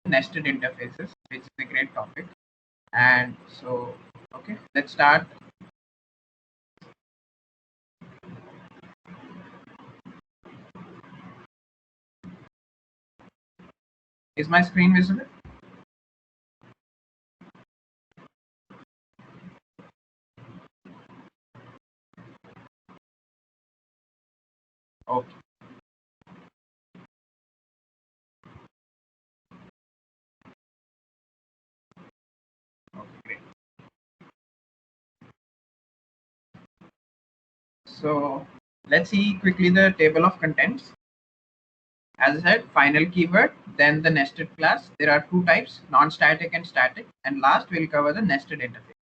nested interfaces, which is a great topic. And so, okay, let's start. Is my screen visible? Okay. Okay, great. So let's see quickly the table of contents. As I said, final keyword, then the nested class. There are two types, non-static and static, and last we'll cover the nested interface.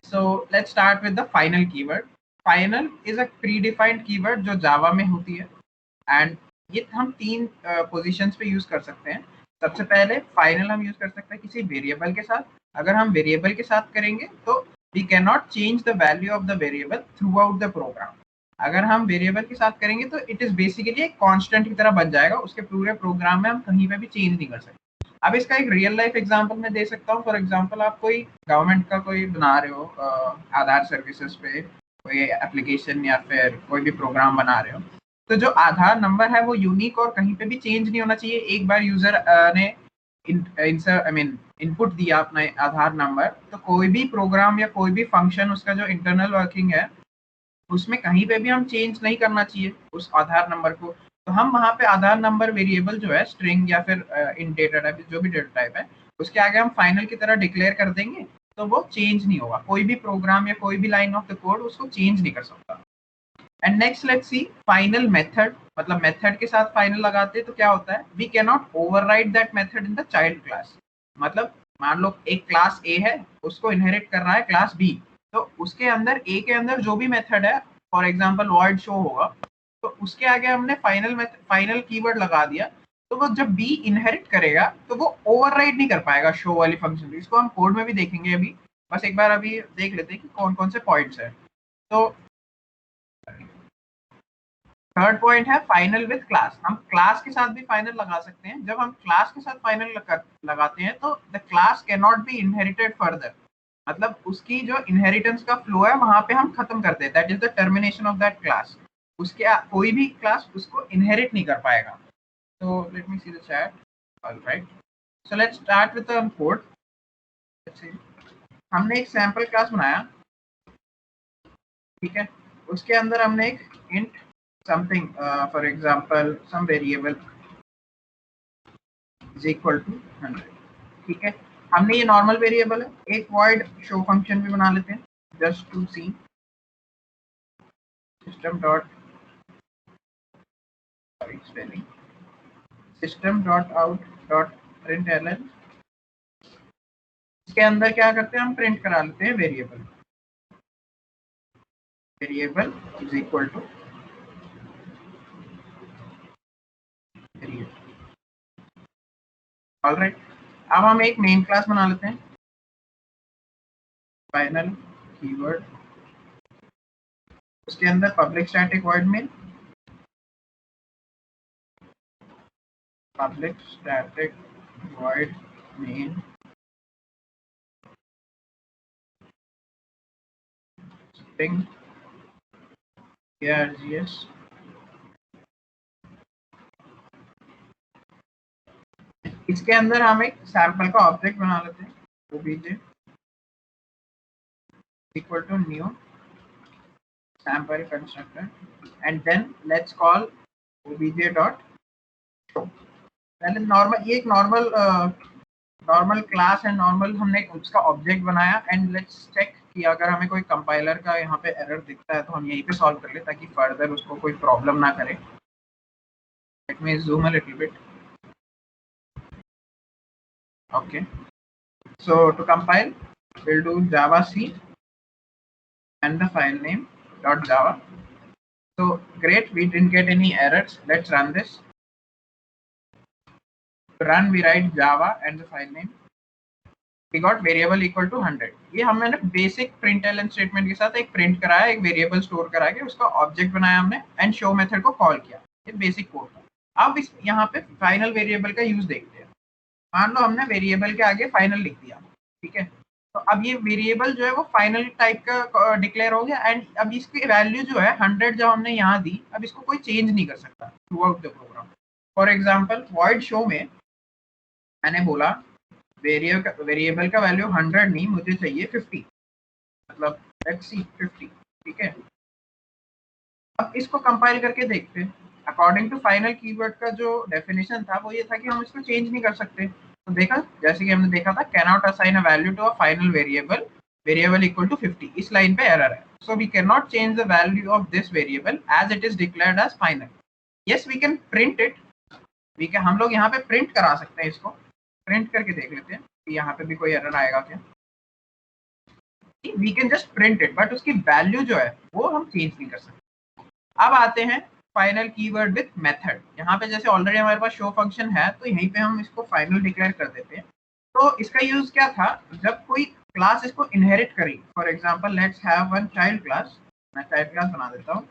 So let's start with the final keyword. Final is a predefined keyword जो Java में होती है, and ये हम तीन positions पे use कर सकते हैं. सबसे पहले फाइनल हम यूज कर सकते हैं किसी वेरिएबल के साथ. अगर हम वेरिएबल के साथ करेंगे तो we can not change the value of the variable throughout the program. अगर हम वेरिएबल के साथ करेंगे तो इट इज बेसिकली एक कांस्टेंट की तरह बन जाएगा, उसके पूरे प्रोग्राम में हम कहीं पे भी चेंज नहीं कर सकते. अब इसका एक रियल लाइफ एग्जांपल मैं दे सकता हूँ. फॉर एग्जांपल आप कोई गवर्नमेंट का कोई बना रहे हो, आधार सर्विसेज पे कोई एप्लीकेशन या फिर कोई भी प्रोग्राम बना रहे हो, तो जो आधार नंबर है वो यूनिक और कहीं पे भी चेंज नहीं होना चाहिए. एक बार यूजर ने इनपुट दिया अपना आधार नंबर, तो कोई भी प्रोग्राम या कोई भी फंक्शन उसका जो इंटरनल वर्किंग है उसमें कहीं पे भी हम चेंज नहीं करना चाहिए उस आधार नंबर को. तो हम वहाँ पे आधार नंबर वेरिएबल जो है स्ट्रिंग या फिर इन डेटा टाइप जो भी डेटा टाइप है उसके आगे हम फाइनल की तरह डिक्लेयर कर देंगे, तो वो चेंज नहीं होगा. कोई भी प्रोग्राम या कोई भी लाइन ऑफ द कोड उसको चेंज नहीं कर सकता. And next let's see final method. मतलब मेथड के साथ फाइनल लगाते हैं तो क्या होता है, we can not override that method in the child class. मतलब मान लो एक क्लास ए है, उसको इनहेरिट कर रहा है क्लास बी, तो उसके अंदर ए के अंदर जो भी मेथड है, फॉर एग्जांपल वॉइड शो होगा, तो उसके आगे हमने फाइनल कीवर्ड लगा दिया, तो वो जब बी इनहेरिट करेगा तो वो ओवरराइड नहीं कर पाएगा शो वाली फंक्शन. इसको हम कोड में भी देखेंगे अभी, बस एक बार अभी देख लेते हैं कि कौन कौन से पॉइंट्स है. तो थर्ड पॉइंट है फाइनल विद क्लास. हम क्लास के साथ भी फाइनल लगा सकते हैं. जब हम क्लास के साथ फाइनल लगाते हैं तो the class can not B inherited further. मतलब उसकी जो इनहेरिटेंस का फ्लो है वहां पे हम खत्म करते हैं. That is the termination of that class. उसके कोई भी क्लास उसको इनहेरिट नहीं कर पाएगा. तो let me see the chat. Alright, so let's start with the code. हमने एक सैंपल क्लास बनाया, ठीक है. उसके अंदर हमने एक int something, for example some variable is equal to 100. ठीक है, हमने ये नॉर्मल वेरिएबल है. एक void show फंक्शन भी बना लेते हैं just to see system dot spelling system dot out dot println. इसके अंदर क्या करते हैं, हम प्रिंट करा लेते हैं variable is equal to variable. Alright, अब हम एक मेन क्लास बना लेते हैं. फाइनल कीवर्ड, उसके अंदर public static void main, public static void main string args. इसके अंदर हम एक सैंपल का ऑब्जेक्ट बना लेते हैं, obj equal to new sample constructor, and then let's call obj dot show. पहले नॉर्मल, ये एक नॉर्मल क्लास है, नॉर्मल हमने उसका ऑब्जेक्ट बनाया. एंड लेट्स चेक कि अगर हमें कोई कंपाइलर का यहाँ पे एरर दिखता है तो हम यहीं पे सॉल्व कर ले ताकि फर्दर उसको कोई प्रॉब्लम ना करे. Let me zoom a little bit. Okay, so to compile we'll do javac and the file name .java. So great, we didn't get any errors. Let's run this. To run we write java and the file name. We got variable equal to 100. ये हमने basic println statement के साथ एक print कराया, एक variable store करा के उसका ऑब्जेक्ट बनाया हमने एंड शो मेथड को कॉल किया. ये बेसिक कोड था. अब इस यहाँ पे फाइनल वेरिएबल का यूज देखते हैं. मान लो हमने वेरिएबल के आगे फाइनल लिख दिया, ठीक है, तो अब ये वेरिएबल जो है वो फाइनल टाइप का डिक्लेयर हो गया, एंड अब इसकी वैल्यू जो है 100 जब हमने यहाँ दी, अब इसको कोई चेंज नहीं कर सकता throughout the program. For example void show में मैंने बोला वेरिएबल का वैल्यू 100 नहीं, मुझे चाहिए 50, मतलब लेट्स सी 50, ठीक है। अब इसको कंपाइल करके देखते हैं। अकॉर्डिंग टू फाइनल कीवर्ड का जो डेफिनेशन था वो ये था कि हम इसको चेंज नहीं कर सकते। तो देखा, जैसे कि हमने देखा था, can not assign a value to a final variable equal to 50, इस लाइन पे एरर है। So we can not change the value of this variable as it is declared as final. Yes we can print it, हम लोग यहाँ पे print करा सकते हैं, इसको प्रिंट करके देख लेते हैं कि यहाँ पे भी कोई एरर आएगा क्या। We can just print it, but उसकी वैल्यू जो है वो हम चेंज नहीं कर सकते। अब आते हैं फाइनल कीवर्ड विथ मेथड। यहाँ पे जैसे ऑलरेडी हमारे पास शो फंक्शन है, तो यहीं पे हम इसको फाइनल डिक्लेयर कर देते हैं। तो इसका यूज क्या था, जब कोई क्लास इसको इनहेरिट करी, for example let's have one child class, मैं चाइल्ड क्लास बना देता हूँ,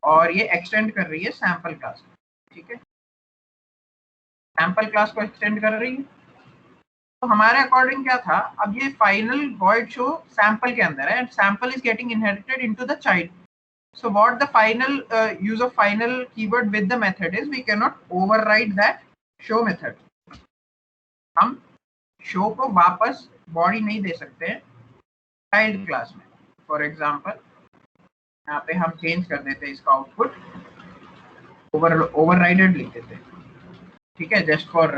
और ये एक्सटेंड कर रही है सैम्पल क्लास, ठीक है, सैम्पल क्लास को एक्सटेंड कर रही है। तो हमारे अकॉर्डिंग क्या था, अब ये फाइनल वॉइड शो सैम्पल के अंदर है, and sample is getting inherited into the child. So what the final use of final keyword with the method is, we cannot override that show method. हम show को वापस body नहीं दे सकते child class में। For example यहाँ पे हम change कर देते हैं इसका आउटपुट, ओवरराइडेड लिख देते हैं, ठीक है, जस्ट फॉर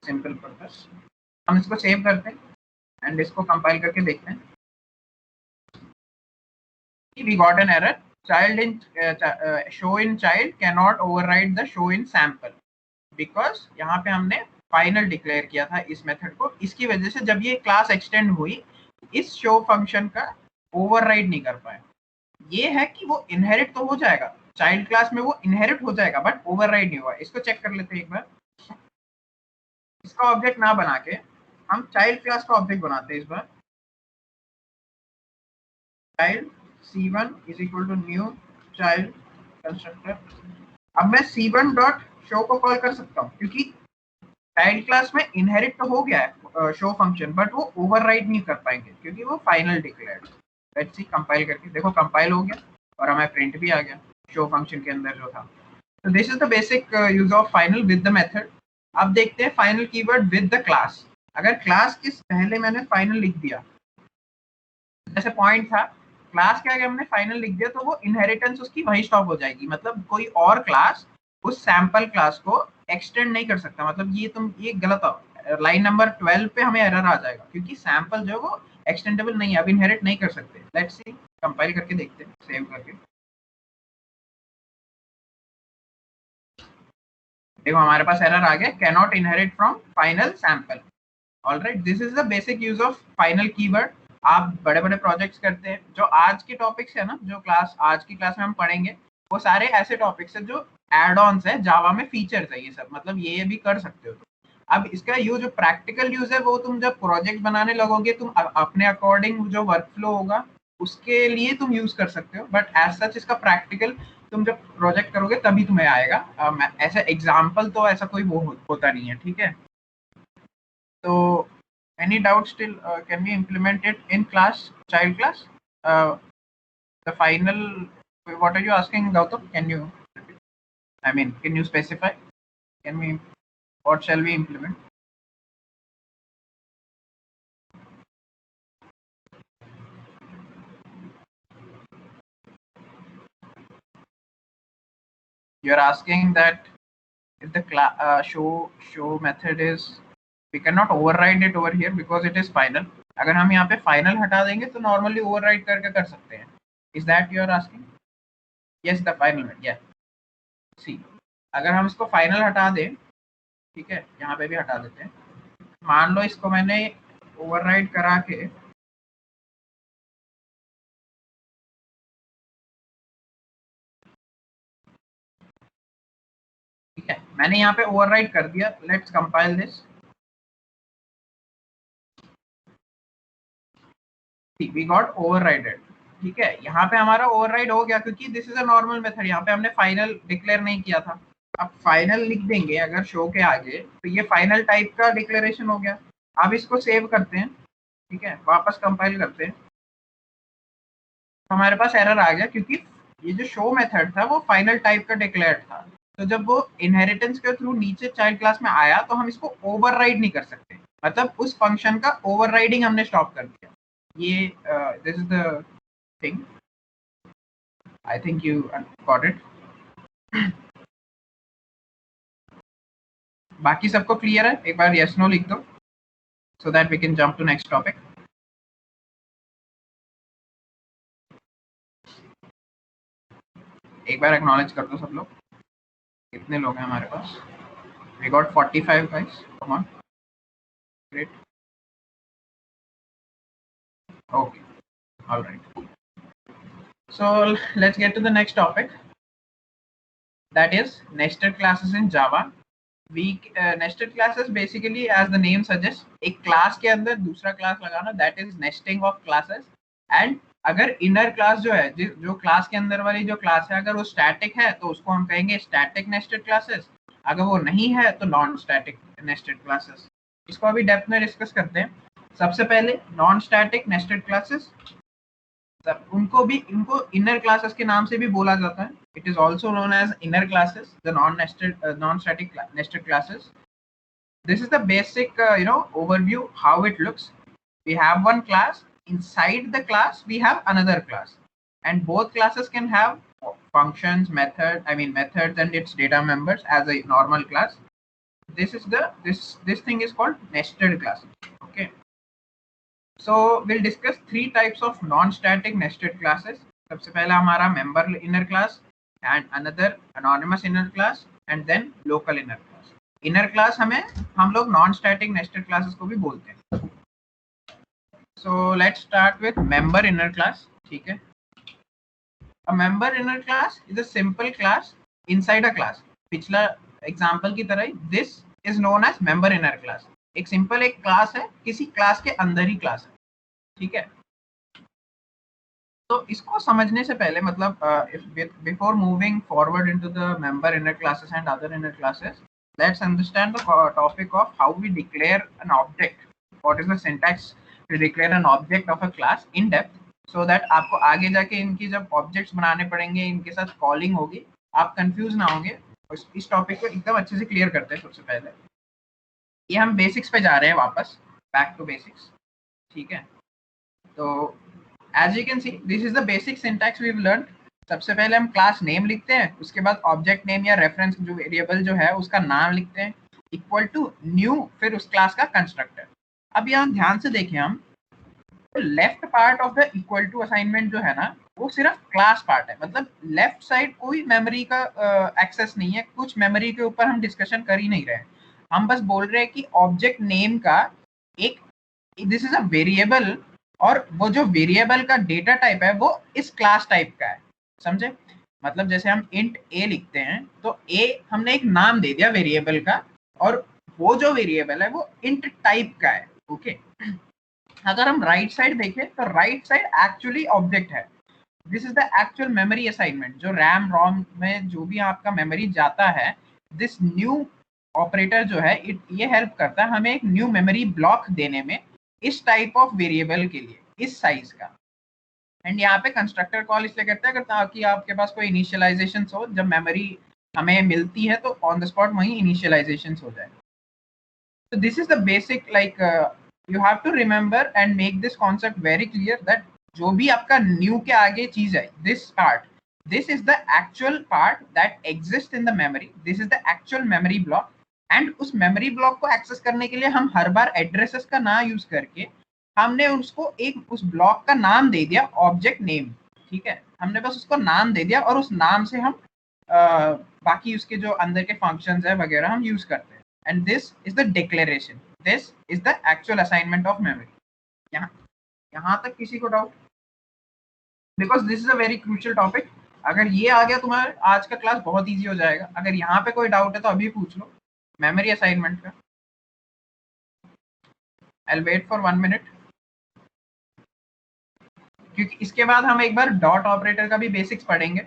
सिंपल पर्पस। हम इसको सेव करते हैं एंड इसको कंपाइल करके देखते हैं। We got an error. Child in show in child cannot override the show in sample, because यहाँ पे हमने फाइनल डिक्लेयर किया था इस मेथड को। इसकी वजह से जब ये क्लास एक्सटेंड हुई, इस शो फंक्शन का ओवरराइड नहीं कर पाए। ये है कि वो इनहेरिट तो हो जाएगा चाइल्ड क्लास में, वो इनहेरिट हो जाएगा, बट ओवरराइड नहीं हुआ। इसको चेक कर लेते हैं एक बार। इसका ऑब्जेक्ट ना बना के हम चाइल्ड क्लास का ऑब्जेक्ट बनाते हैं इस बार। Child C1 is equal to new child constructor. अब मैं C1 डॉट शो को कॉल कर सकता हूँ, क्योंकि चाइल्ड क्लास में इनहेरिट तो हो गया है शो फंक्शन, बट वो ओवरराइड नहीं कर पाएंगे क्योंकि वो final declared. Let's see, compile करके देखो, कंपाइल हो गया और हमें प्रिंट भी आ गया शो फंक्शन के अंदर जो था। तो this is the basic use of final with the method. अब देखते हैं final keyword with the class. अगर क्लास के पहले मैंने फाइनल लिख दिया, जैसे पॉइंट था क्लास के आगे हमने फाइनल लिख दिया, तो वो इनहेरिटेंस उसकी वही स्टॉप हो जाएगी। मतलब कोई और क्लास उस सैंपल क्लास को एक्सटेंड नहीं कर सकता। मतलब ये गलत, लाइन नंबर 12 पे हमें एरर आ जाएगा, क्योंकि सैंपल जो है वो एक्सटेंडेबल नहीं है, अब इनहेरिट नहीं कर सकते। लेट्स सी, कंपाइल करके देखते हैं, सेव करके देखो हमारे पास एरर आ गया, can not inherit from final sample. Alright, this is the basic use of final keyword. आप बड़े बड़े प्रोजेक्ट्स करते हैं, जो आज के टॉपिक्स है ना, जो आज की क्लास में हम पढ़ेंगे, वो सारे ऐसे टॉपिक्स है जो एड ऑन्स है, जावा में फीचर्स है ये सब, मतलब ये भी कर सकते हो तुम। अब इसका यूज, जो प्रैक्टिकल यूज है, वो तुम जब प्रोजेक्ट बनाने लगोगे, तुम अपने अकॉर्डिंग जो वर्क फ्लो होगा उसके लिए तुम यूज कर सकते हो, बट एज सच इसका प्रैक्टिकल तुम जब प्रोजेक्ट करोगे तभी तुम्हें आएगा। ऐसा एग्जाम्पल तो ऐसा कोई वो होता नहीं है, ठीक है। तो any doubt still, can we implement it in child class? The final, what are you asking, Gautam? Can you specify? What shall we implement? You're asking that if the show method is, we cannot override it over here because it is final. अगर हम यहाँ पे final हटा देंगे तो normally override करके कर सकते हैं. Is that you are asking? Yes, the final method. Yeah. See, अगर हम इसको final हटा दें, ठीक है, यहाँ पे भी हटा देते हैं। मान लो इसको मैंने ओवरराइड करा के, ठीक है, मैंने यहाँ पे ओवरराइड कर दिया। Let's compile this. We got overrided, ठीक है, यहाँ पे हमारा ओवरराइड हो गया क्योंकि this is a normal method. यहाँ पे हमने फाइनल डिक्लेयर नहीं किया था, अब फाइनल लिख देंगे अगर शो के आगे, तो ये फाइनल टाइप का डिक्लेरेशन हो गया। अब इसको सेव करते हैं, ठीक है, वापस कंपाइल करते हैं, तो हमारे पास एरर आ गया क्योंकि ये जो शो मेथड था वो फाइनल टाइप का डिक्लेयर था। तो जब वो इनहेरिटेंस के थ्रू नीचे चाइल्ड क्लास में आया तो हम इसको ओवरराइड नहीं कर सकते, मतलब उस फंक्शन का ओवरराइडिंग हमने स्टॉप कर दिया। ये this is the thing, I think you got it. बाकी सबको क्लियर है? एक बार यस नो लिख दो so that we can jump to next topic. एक बार एक्नॉलेज कर दो सब लोग। कितने लोग हैं हमारे पास? We got 45 guys, come on, great, okay, all right. So let's get to the next topic, that is nested classes in Java. We nested classes basically, as the name suggests, एक class के अंदर दूसरा class लगाना, that is nesting of classes. And अगर inner class जो है, जो class के अंदर वाली जो class है, अगर वो static है तो उसको हम कहेंगे static nested classes, अगर वो नहीं है तो non static nested classes। इसको अभी डेप्थ में डिस्कस करते हैं। सबसे पहले नॉन स्टैटिक नेस्टेड क्लासेस, उनको इनर क्लासेस के नाम से भी बोला जाता है। It is also known as inner classes, the non static nested classes. This is the basic overview how it looks. We have one class, inside the class we have another class, and both classes can have functions, methods and its data members as a normal class. This thing is called nested class. Okay, so we'll discuss three types of non-static nested classes. सबसे पहला हमारा member inner class, and another anonymous inner class, and then local inner class. Inner class हम लोग non-static nested classes को भी बोलते हैं। So let's start with member inner class, ठीक है। A member inner class is a simple class inside a class. पिछला example की तरह ही this is known as member inner class. एक सिंपल एक क्लास है, किसी क्लास के अंदर ही क्लास है, ठीक है। तो इसको समझने से पहले, मतलब before moving forward into the member inner classes and other inner classes, let's understand the topic of how we declare an object, what is the syntax to declare an object of a class in depth, so that आपको आगे जाके इनकी जब objects बनाने पड़ेंगे, इनके साथ calling होगी, आप कंफ्यूज ना होंगे। इस टॉपिक को एकदम अच्छे से क्लियर करते हैं। सबसे पहले ये हम बेसिक्स पे जा रहे हैं, वापस बैक टू बेसिक्स, ठीक है। तो as you can see, this is the basic syntax we've learned. सबसे पहले हम क्लास नेम लिखते हैं, उसके बाद ऑब्जेक्ट नेम या रेफरेंस जो वेरिएबल जो है उसका नाम लिखते हैं, इक्वल टू न्यू, फिर उस क्लास का कंस्ट्रक्टर। अब यहाँ ध्यान से देखें हम, तो left part of the equal to assignment जो है ना, वो सिर्फ क्लास पार्ट है, मतलब लेफ्ट साइड कोई मेमोरी का एक्सेस नहीं है, कुछ मेमोरी के ऊपर हम डिस्कशन कर ही नहीं रहे हैं। हम बस बोल रहे हैं कि ऑब्जेक्ट नेम का एक, दिस इज अ वेरिएबल, और वो जो वेरिएबल का डेटा टाइप है वो इस क्लास टाइप का है, समझे। मतलब जैसे हम इंट ए लिखते हैं, तो ए हमने एक नाम दे दिया वेरिएबल का, और वो जो वेरिएबल है वो इंट टाइप का है, ओके। अगर हम राइट साइड देखें तो राइट साइड एक्चुअली ऑब्जेक्ट है। This is the actual memory assignment, जो रैम रोम में जो भी आपका मेमोरी जाता है, दिस न्यू ऑपरेटर जो है ये हेल्प करता है हमें एक न्यू मेमोरी ब्लॉक देने में, इस टाइप ऑफ वेरिएबल के लिए, इस साइज का। एंड यहाँ पे कंस्ट्रक्टर कॉल इसलिए करते हैं ताकि आपके पास कोई इनिशियलाइजेशन हो, जब मेमोरी हमें मिलती है तो ऑन द स्पॉट वहीं इनिशियलाइजेशन हो जाए। So this is the basic, like you have to remember and make this concept very clear that जो भी आपका new के आगे चीज है, this part, this is the actual part that exists in the memory, this is the actual memory block, and उस memory block को access करने के लिए हम हर बार addresses का ना use करके हमने उसको एक उस block का नाम दे दिया object name, ठीक है। हमने बस उसको नाम दे दिया और उस नाम से हम बाकी उसके जो अंदर के functions है वगैरह हम use करते हैं। And this is the declaration, this is the actual assignment of memory. यहाँ तक किसी को doubt? Because this is a very crucial topic. अगर ये आ गया तुम्हारे, आज का क्लास बहुत इजी हो जाएगा। अगर यहाँ पे कोई डाउट है तो अभी पूछ लो मेमोरी असाइनमेंट का। I'll wait for 1 minute, क्योंकि इसके बाद हम एक बार डॉट ऑपरेटर का भी बेसिक्स पढ़ेंगे।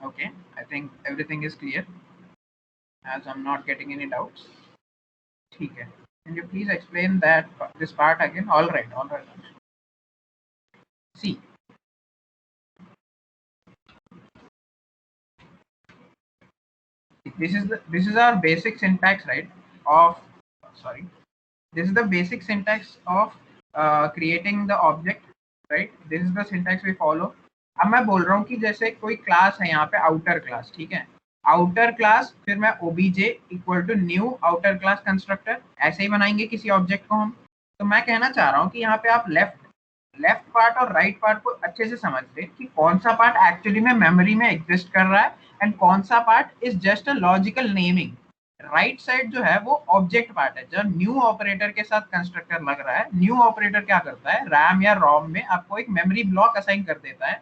Okay, I think everything is clear as I'm not getting any doubts. ठीक है. Can you please explain that this part again? All right, all right. See, this is our basic syntax, right? Of sorry, this is the basic syntax of creating the object, right? This is the syntax we follow. अब मैं बोल रहा हूँ कि जैसे कोई class है यहाँ पे आउटर क्लास, ठीक है. आउटर क्लास फिर मैं obj equal to new outer class constructor ऐसे ही बनाएंगे किसी ऑब्जेक्ट को हम. तो मैं कहना चाह रहा हूँ कि यहाँ पे आप लेफ्ट पार्ट और राइट पार्ट को अच्छे से समझ लें कि कौन सा पार्ट एक्चुअली में मेमोरी में एग्जिस्ट कर रहा है एंड कौन सा part is just a logical naming. Right side जो है वो ऑब्जेक्ट पार्ट है. जब न्यू ऑपरेटर के साथ कंस्ट्रक्टर लग रहा है, न्यू ऑपरेटर क्या करता है, रैम या रोम में आपको एक मेमोरी ब्लॉक असाइन कर देता है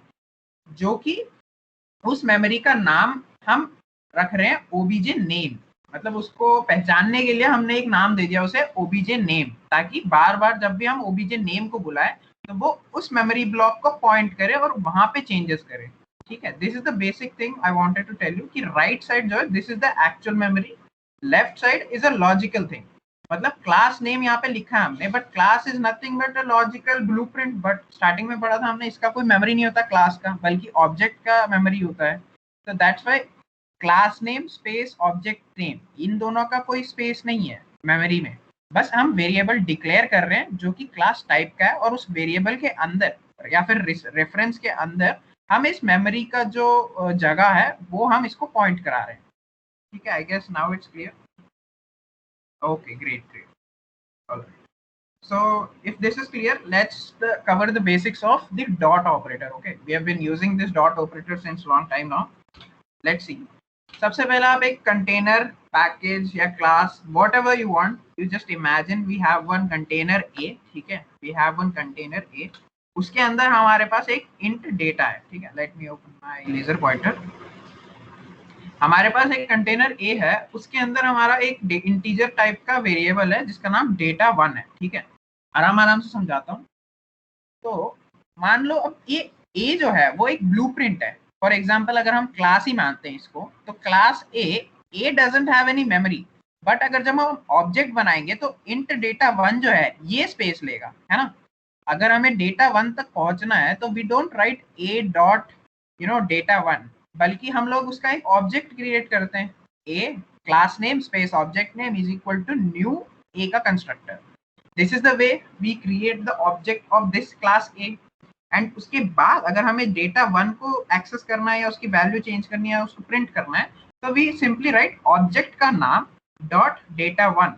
जो कि उस मेमोरी का नाम हम रख रहे हैं ओबीजे नेम. मतलब उसको पहचानने के लिए हमने एक नाम दे दिया उसे ओबीजे नेम, ताकि बार बार जब भी हम ओबीजे नेम को बुलाएं तो वो उस मेमोरी ब्लॉक को पॉइंट करे और वहां पे चेंजेस करे. ठीक है, this is the basic thing I wanted to tell you कि राइट साइड जो है this is the actual memory, left side is a logical thing. मतलब क्लास नेम यहाँ पे लिखा है हमने, but class is nothing but a logical blueprint. But starting में पढ़ा था हमने इसका कोई मेमोरी नहीं होता क्लास का, बल्कि ऑब्जेक्ट का मेमोरी होता है. तो that's why class name space object name, इन दोनों का कोई स्पेस नहीं है मेमोरी में. बस हम वेरिएबल डिक्लेयर कर रहे हैं जो कि क्लास टाइप का है, और उस वेरिएबल के अंदर या फिर रेफरेंस के अंदर हम इस मेमोरी का जो जगह है वो हम इसको पॉइंट करा रहे हैं. ठीक है, I guess now it's clear. Okay, great, great. All right. So if this is clear, let's cover the basics of the dot operator. Okay, we have been using this dot operator since long time now. Let's see. सबसे पहले आप एक container, package या class, whatever you want, you just imagine we have one container A. ठीक है, we have one container A. उसके अंदर हमारे पास एक int data है. ठीक है, let me open my laser pointer. हमारे पास एक कंटेनर ए है, उसके अंदर हमारा एक इंटीजर टाइप का वेरिएबल है जिसका नाम data1 है. ठीक है, आराम से समझाता हूँ. तो मान लो अब ये ए जो है वो एक ब्लूप्रिंट है. फॉर एग्जांपल अगर हम क्लास ही मानते हैं इसको, तो class A doesn't have any memory, but अगर जब हम ऑब्जेक्ट बनाएंगे तो इंट data1 जो है ये स्पेस लेगा, है ना. अगर हमें data1 तक पहुंचना है तो we don't write a dot data1, बल्कि हम लोग उसका एक ऑब्जेक्ट क्रिएट करते हैं. A class name space object name is equal to new A का constructor. This is the way we create the object of this class A. And उसके बाद अगर हमें data1 को एक्सेस करना है या उसकी वैल्यू चेंज करनी है, उसको प्रिंट करना है, तो वी सिंपली राइट ऑब्जेक्ट का नाम डॉट data1.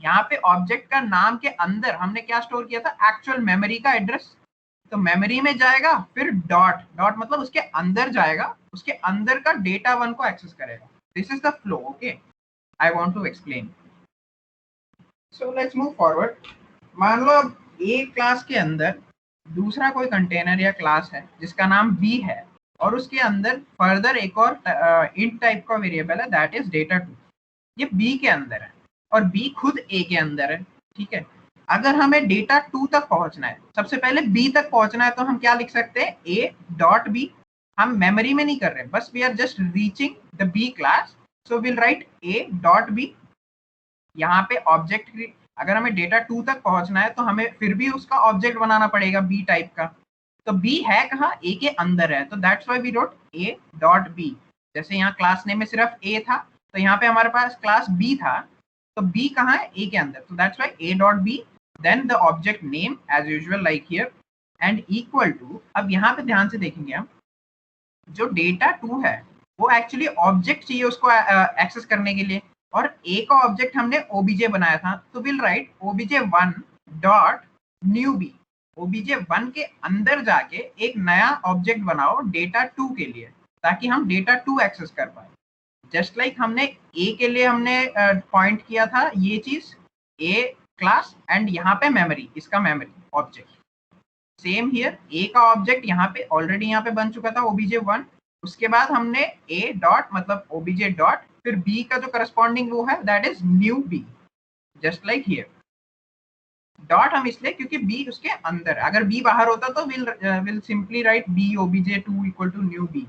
यहाँ पे ऑब्जेक्ट का नाम के अंदर हमने क्या स्टोर किया था, एक्चुअल मेमोरी का एड्रेस. तो मेमोरी में जाएगा, फिर डॉट मतलब उसके अंदर जाएगा, उसके अंदर का data1 को एक्सेस करेगा. This is the flow. Okay, I want to explain. So let's move forward. मान लो अब ए क्लास के अंदर दूसरा कोई कंटेनर या क्लास है जिसका नाम बी है, और उसके अंदर फर्दर एक और इंट टाइप का वेरिएबल है दैट इज data2. ये बी के अंदर है और बी खुद ए के अंदर है. ठीक है, अगर हमें data2 तक पहुंचना है, सबसे पहले बी तक पहुंचना है, तो हम क्या लिख सकते हैं, ए डॉट बी. हम मेमोरी में नहीं कर रहे, बस we are just reaching the b class, so will write a dot b. यहाँ पे ऑब्जेक्ट, अगर हमें data2 तक पहुंचना है तो हमें फिर भी उसका ऑब्जेक्ट बनाना पड़ेगा बी टाइप का. तो बी है कहाँ, ए के अंदर है, तो that's why we wrote a dot b. जैसे यहाँ क्लास नेम में सिर्फ ए था, तो यहाँ पे हमारे पास क्लास बी था, तो बी कहाँ है, ए के अंदर, तो that's why a dot b, then the object name as usual like here, and equal to. अब यहाँ पे ध्यान से देखेंगे हम, जो data2 है वो एक्चुअली ऑब्जेक्ट चाहिए उसको एक्सेस करने के लिए, और ए का ऑब्जेक्ट हमने ओबीजे बनाया था, तो will write obj1 dot new b. obj1 के अंदर जाके एक नया ऑब्जेक्ट बनाओ data2 के लिए, ताकि हम data2 एक्सेस कर पाए. जस्ट लाइक हमने ए के लिए हमने पॉइंट किया था ये चीज, ए क्लास एंड यहाँ पे मेमोरी, इसका मेमोरी ऑब्जेक्ट. सेम हियर, ए का ऑब्जेक्ट यहाँ पे ऑलरेडी यहाँ पे बन चुका था obj1. उसके बाद हमने ए डॉट मतलब obj डॉट, फिर बी का जो करस्पॉन्डिंग वो है that is new b, just like here. Dot हम इसलिए क्योंकि बी उसके अंदर, अगर बी बाहर होता तो will simply write b obj2 equal to new b.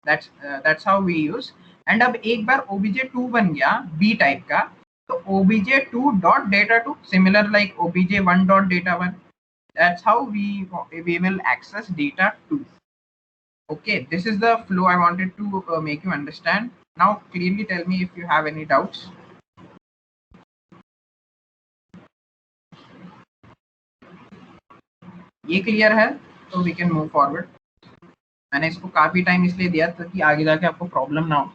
that's how we use. And अब एक बार obj2 बन गया b टाइप का, तो obj2 dot data2 similar like obj1 dot data1. That's how we will access data2. Okay, this is the flow I wanted to make you understand. Now clearly tell me if you have any doubts. ये clear है तो we can move forward. मैंने इसको काफी time इसलिए दिया ताकि आगे जाके आपको प्रॉब्लम ना हो.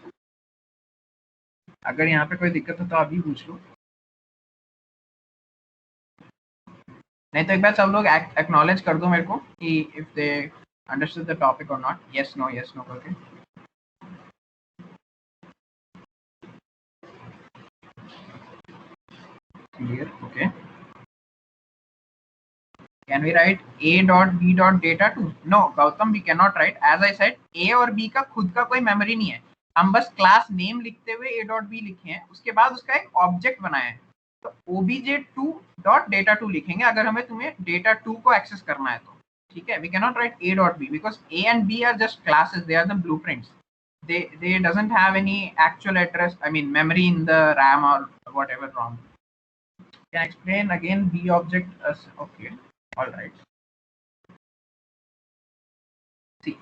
अगर यहाँ पे कोई दिक्कत हो तो अभी पूछ लो, नहीं तो एक बार सब लोग एक्नॉलेज कर दो मेरे को कि if they understood the topic और नॉट. यस नो करके. Clear. Okay. Can we write a dot b dot data2? No, Gautam, we cannot write. As I said, a और b का खुद का कोई मेमोरी नहीं है. हम बस क्लास नेम लिखते हुए a dot b लिखे हैं, उसके बाद उसका एक ऑब्जेक्ट बनाया है. तो obj2 dot data2 लिखेंगे अगर हमें तुम्हें data2 को एक्सेस करना है तो. ठीक है. We cannot write a dot b because a and b are just classes. They are the blueprints. They doesn't have any actual address. I mean memory in the RAM or whatever ROM. Can I explain again b object as okay. All right. See.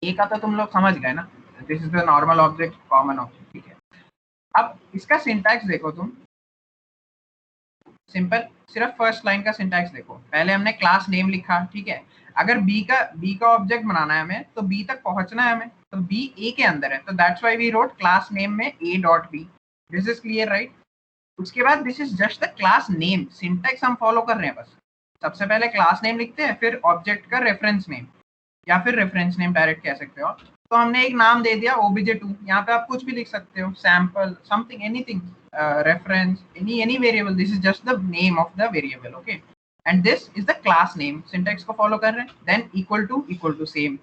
ए का तो तुम लोग समझ गए ना. This is the normal object, common object. ठीक है. अब इसका सिंटैक्स देखो तुम. सिंपल. सिर्फ फर्स्ट लाइन का सिंटैक्स देखो. पहले हमने क्लास नेम लिखा. ठीक है. अगर बी का ऑब्जेक्ट बनाना है हमें तो बी तक पहुंचना है हमें, तो बी ए के अंदर है, तो that's why we wrote class name में A dot B. This is clear right. उसके बाद this is just the class name. Syntax हम फॉलो कर रहे हैं बस. सबसे पहले क्लास नेम लिखते हैं, फिर ऑब्जेक्ट का रेफरेंस नेम या फिर रेफरेंस नेम डायरेक्ट कह सकते हो. तो हमने एक नाम दे दिया obj2. यहाँ पे आप कुछ भी लिख सकते हो, sample, something, anything, reference, any variable. This is just the name of the variable. Okay, and this is the class name. Syntax को follow कर रहे हैं. Then equal to same.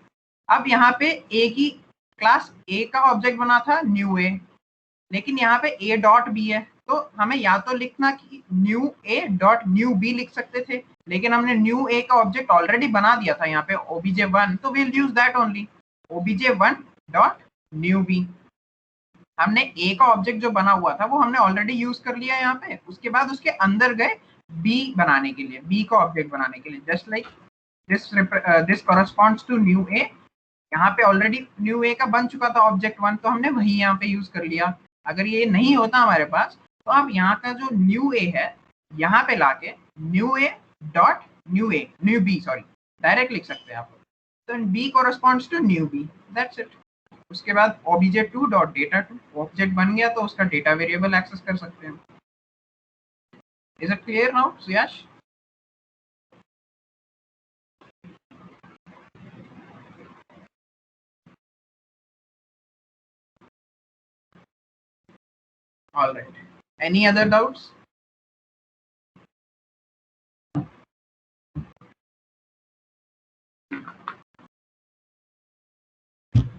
अब यहाँ पे a की क्लास a का ऑब्जेक्ट बना था new a, लेकिन यहाँ पे a डॉट b है, तो हमें या तो लिखना कि new a dot new b लिख सकते थे, लेकिन हमने न्यू a का ऑब्जेक्ट ऑलरेडी बना दिया था यहाँ पे obj1, तो we'll use that only. obj1 dot new b. हमने a का ऑब्जेक्ट जो बना हुआ था वो हमने ऑलरेडी यूज कर लिया यहाँ पे. उसके बाद उसके अंदर गए b बनाने के लिए, b का ऑब्जेक्ट बनाने के लिए. Just like this corresponds to new a. यहाँ पे ऑलरेडी न्यू a का बन चुका था ऑब्जेक्ट 1, तो हमने वही यहाँ पे यूज कर लिया. अगर ये नहीं होता हमारे पास तो आप यहाँ का जो न्यू a है यहाँ पे लाके new a dot new b sorry direct लिख सकते हैं आप. तो b corresponds to new b. That's it. उसके बाद obj2 डॉट data2 ऑब्जेक्ट बन गया तो उसका डेटा वेरिएबल एक्सेस कर सकते हैं. Is it clear now Suyash? All right. Any other doubts?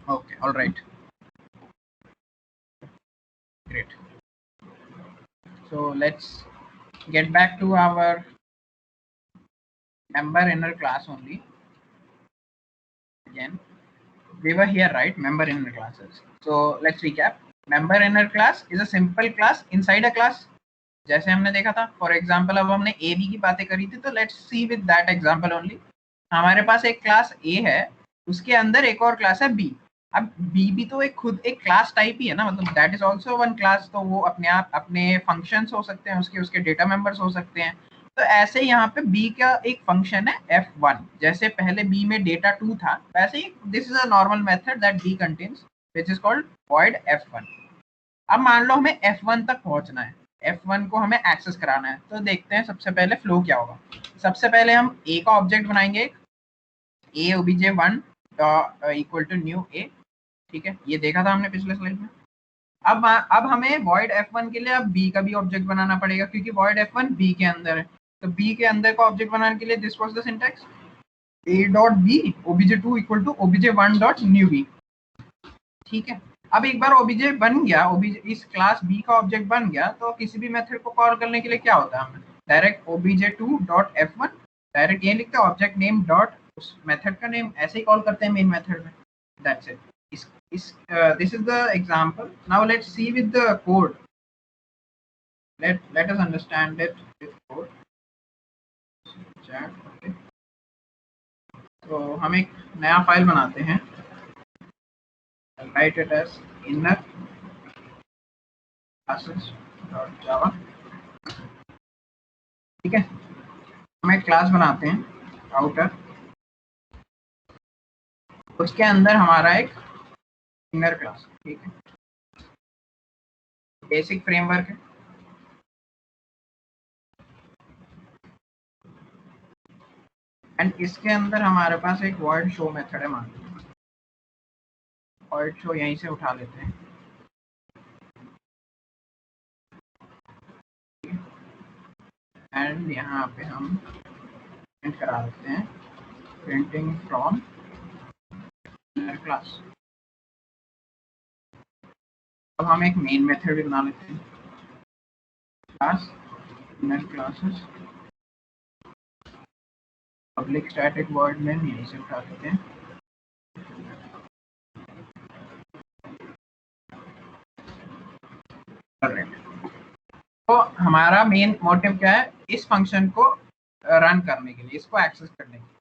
Okay. All right. Great. So let's get back to our member inner class only. Again, we were here, right? Member inner classes. So let's recap. Member inner class is a simple class inside a class. जैसे हमने देखा था. For example अब हमने A B की बातें करी थी, तो let's C with that example only. हमारे पास एक क्लास ए है, उसके अंदर एक और क्लास है बी. अब बी भी तो एक खुद एक क्लास टाइप ही है ना, मतलब that is also one class. तो वो अपने आप अपने फंक्शंस हो सकते हैं, उसके डेटा मेंबर्स हो सकते हैं. तो ऐसे यहाँ पे b का एक फंक्शन है f1. जैसे पहले b में डेटा 2 था, वैसे ही this is a normal method that b contains which is called void f1. अब मान लो हमें f1 तक पहुंचना है, f1 को हमें एक्सेस कराना है. तो देखते हैं सबसे पहले फ्लो क्या होगा. सबसे पहले हम a का ऑब्जेक्ट बनाएंगे, a obj1 equal to new a. ठीक है, ये देखा था हमने पिछले स्लाइड में. अब हमें void f1 के लिए अब b का भी ऑब्जेक्ट बनाना पड़ेगा, क्योंकि void f1 b के अंदर है. तो b के अंदर का ऑब्जेक्ट बनाने के लिए this was the syntax a dot b obj2 equal to obj1 dot new b. ठीक है. अब एक बार obj बन गया, इस क्लास b का ऑब्जेक्ट बन गया, तो किसी भी मेथड को कॉल करने के लिए क्या होता है, हमें direct obj2 dot f1 direct ये लिखते हैं ऑब्जेक्ट नेम डॉट उस मेथड का नेम, ऐसे ही कॉल करते हैं मेन मेथड में, that's it. This is the example. Now let's see with the code. Let us understand it with code. Chat, okay. तो हम एक नया फाइल बनाते हैं, write it as inner classes.java. ठीक है, हम एक क्लास बनाते हैं आउटर, उसके अंदर हमारा एक इनर क्लास, ठीक है, बेसिक फ्रेमवर्क है. एंड इसके अंदर हमारे पास एक void show मेथड है, मान लीजिए void show यहीं से उठा लेते हैं. एंड यहाँ पे हम प्रिंट करा देते हैं प्रिंटिंग फ्रॉम इनर क्लास. अब हम एक मेन मेथड भी बना लेते हैं, class inner classes public static void main, यहीं से उठा देते हैं. तो हमारा मेन मोटिव क्या है, इस फंक्शन को रन करने के लिए, इसको एक्सेस करने के लिए.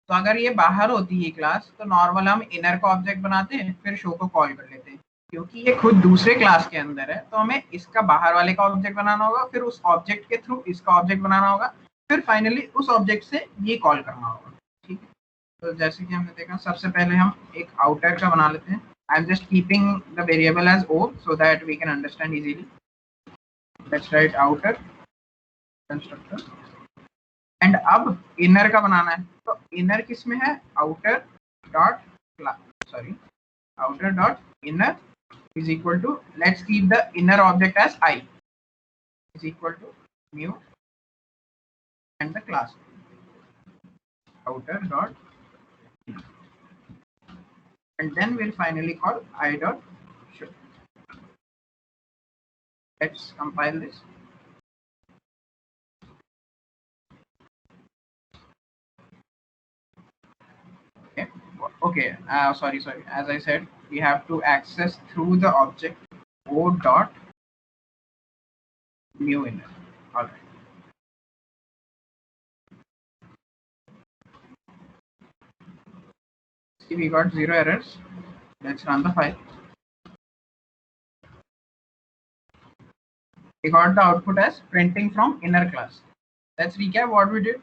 तो अगर ये बाहर होती है क्लास तो नॉर्मल हम इनर को ऑब्जेक्ट बनाते हैं, फिर शो को कॉल कर लेते हैं. क्योंकि ये खुद दूसरे क्लास के अंदर है तो हमें इसका बाहर वाले का ऑब्जेक्ट बनाना होगा, फिर उस ऑब्जेक्ट के थ्रू इसका ऑब्जेक्ट बनाना होगा, फिर फाइनली उस ऑब्जेक्ट से ये कॉल करना होगा. ठीक है, तो जैसे कि हमने देखा, सबसे पहले हम एक आउटर का बना लेते हैं. I am just keeping the variable as O so that we can understand easily. Let's write outer constructor. And अब इनर का बनाना है, तो इनर किस में है, outer dot outer dot inner is equal to, let's keep the inner object as I, is equal to new and the class outer dot inner. And then we'll finally call I dot show. Let's compile this. Okay, sorry, as I said, we have to access through the object o dot new inner. All right. See, we got 0 errors. Let's run the file. We got the output as printing from inner class. Let's recap what we did.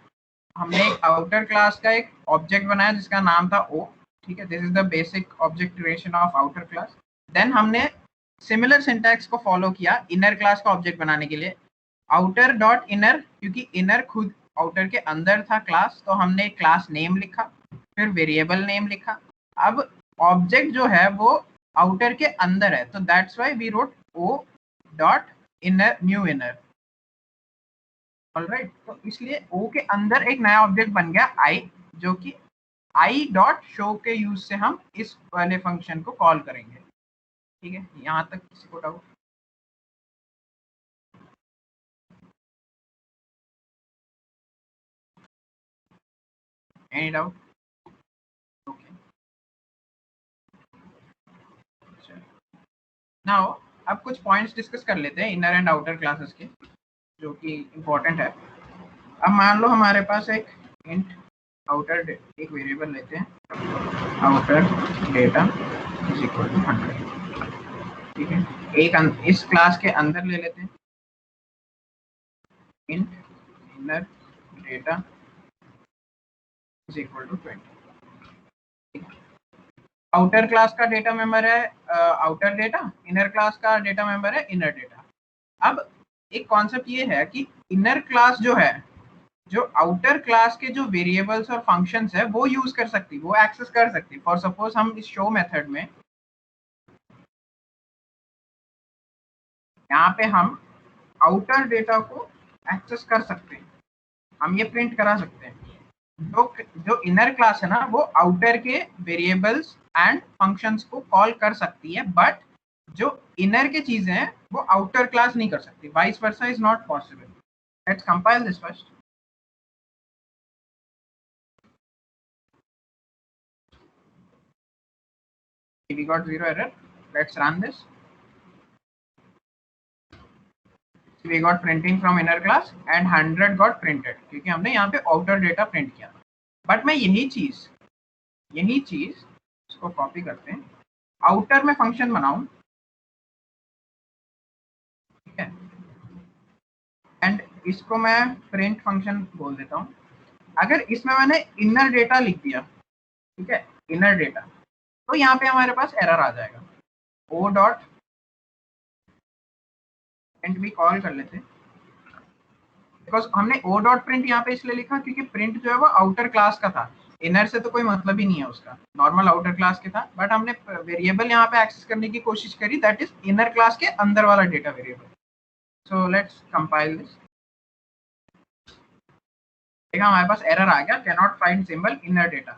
हमने एक outer class का एक object बनाया जिसका नाम था O. ठीक है, this is the basic object creation of outer class. Then हमने सिमिलर सिंटैक्स को फॉलो किया इनर क्लास का ऑब्जेक्ट बनाने के लिए. आउटर डॉट इनर, क्योंकि इनर खुद आउटर के अंदर था क्लास, तो हमने क्लास नेम लिखा, फिर वेरिएबल नेम लिखा. अब ऑब्जेक्ट जो है वो आउटर के अंदर है, तो that's why we wrote O dot inner new inner. Alright, तो इसलिए ओ के अंदर एक नया ऑब्जेक्ट बन गया आई, जो कि आई डॉट शो के यूज से हम इस वाले फंक्शन को कॉल करेंगे. ठीक है, यहाँ तक किसी को doubt? Any doubt? Okay, now अब कुछ पॉइंट्स डिस्कस कर लेते हैं इनर एंड आउटर क्लासेस के, जो कि इम्पोर्टेंट है. अब मान लो हमारे पास एक इंट आउटर एक वेरिएबल लेते हैं, outer data is equal to 100. ठीक है, एक इस क्लास के अंदर ले लेते हैं int inner data is equal to 20. Outer class का डेटा मेंबर है आउटर डेटा, इनर क्लास का डेटा मेंबर है इनर डेटा. अब एक कॉन्सेप्ट ये है कि इनर क्लास जो है, जो आउटर क्लास के जो वेरिएबल्स और फंक्शंस है वो यूज कर सकती, वो एक्सेस कर सकती. फॉर सपोज हम इस शो मेथड में यहाँ पे हम आउटर डेटा को एक्सेस कर सकते हैं, हम ये प्रिंट करा सकते हैं. जो इनर क्लास है ना, वो आउटर के वेरिएबल्स एंड फंक्शंस को कॉल कर सकती है, बट जो इनर के चीजें हैं वो आउटर क्लास नहीं कर सकती. Vice versa is not possible. Let's compile this first. We got 0 error. Let's run this. We got printing from inner class and 100 got printed क्योंकि हमने यहाँ पे outer data print किया. बट मैं यही चीज इसको कॉपी करते हैं, आउटर में फंक्शन बनाऊं, ठीक है, एंड इसको मैं प्रिंट फंक्शन बोल देता हूं. अगर इसमें मैंने इनर डेटा लिख दिया, ठीक है, इनर डेटा, तो यहाँ पे हमारे पास एरर आ जाएगा. ओ डॉट प्रिंट भी कॉल कर लेते हैं, बिकॉज हमने ओ डॉट प्रिंट यहाँ पे इसलिए लिखा क्योंकि प्रिंट जो है वो आउटर क्लास का था, इनर से तो कोई मतलब ही नहीं है उसका, नॉर्मल आउटर क्लास के था. बट हमने वेरिएबल यहाँ पे एक्सेस करने की कोशिश करी, दैट इज इनर क्लास के अंदर वाला data variable. So let's compile this. देखा हमारे पास एरर आ गया, can not find symbol inner data.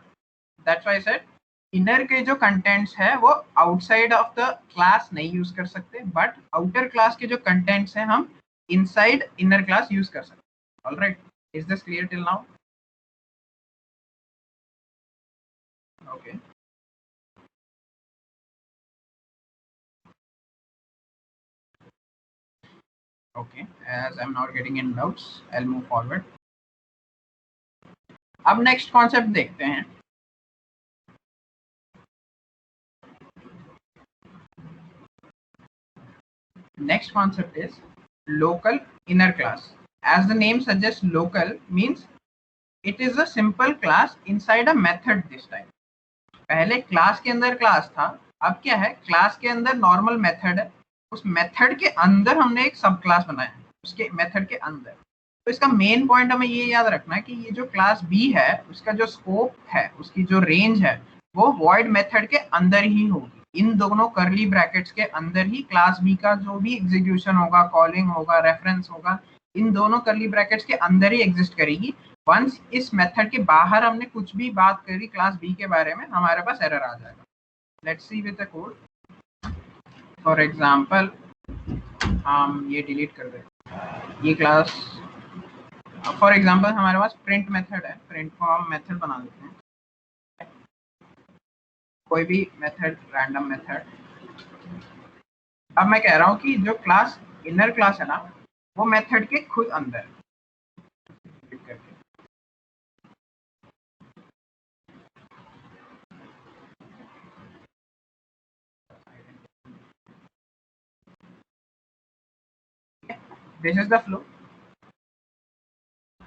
That's why I said inner के जो कंटेंट्स है वो आउटसाइड ऑफ द क्लास नहीं यूज कर सकते, बट आउटर क्लास के जो कंटेंट्स हैं हम इनसाइड इनर क्लास यूज कर सकते. Alright, is this clear till now? Okay. Okay, as I'm not getting in doubts, I'll move forward. अब नेक्स्ट कॉन्सेप्ट देखते हैं. Next concept is local inner class. As the name suggests, local means it is a simple class inside a method this time. पहले class के अंदर class था, अब क्या है, क्लास के अंदर नॉर्मल मेथड है, उस मेथड के अंदर हमने एक सब क्लास बनाया है उसके मेथड के अंदर. तो इसका मेन पॉइंट हमें ये याद रखना है कि ये जो क्लास बी है उसका जो स्कोप है, उसकी जो रेंज है, वो वॉइड मेथड के अंदर ही होगी. इन दोनों करली ब्रैकेट्स के अंदर ही क्लास बी का जो भी एग्जीक्यूशन होगा, कॉलिंग होगा, रेफरेंस होगा, इन दोनों करली ब्रैकेट्स के अंदर ही एग्जिस्ट करेगी. वंस इस मेथड के बाहर हमने कुछ भी बात करी क्लास बी के बारे में, हमारे पास एरर आ जाएगा. Let's see with the code. For example हम ये डिलीट कर दें, ये क्लास, फॉर एग्जांपल हमारे पास प्रिंट मेथड है, प्रिंट को हम मेथड बना देते हैं, कोई भी मेथड, रैंडम मेथड. अब मैं कह रहा हूँ कि जो क्लास इनर क्लास है ना, वो मेथड के खुद अंदर दिस इज द फ्लो.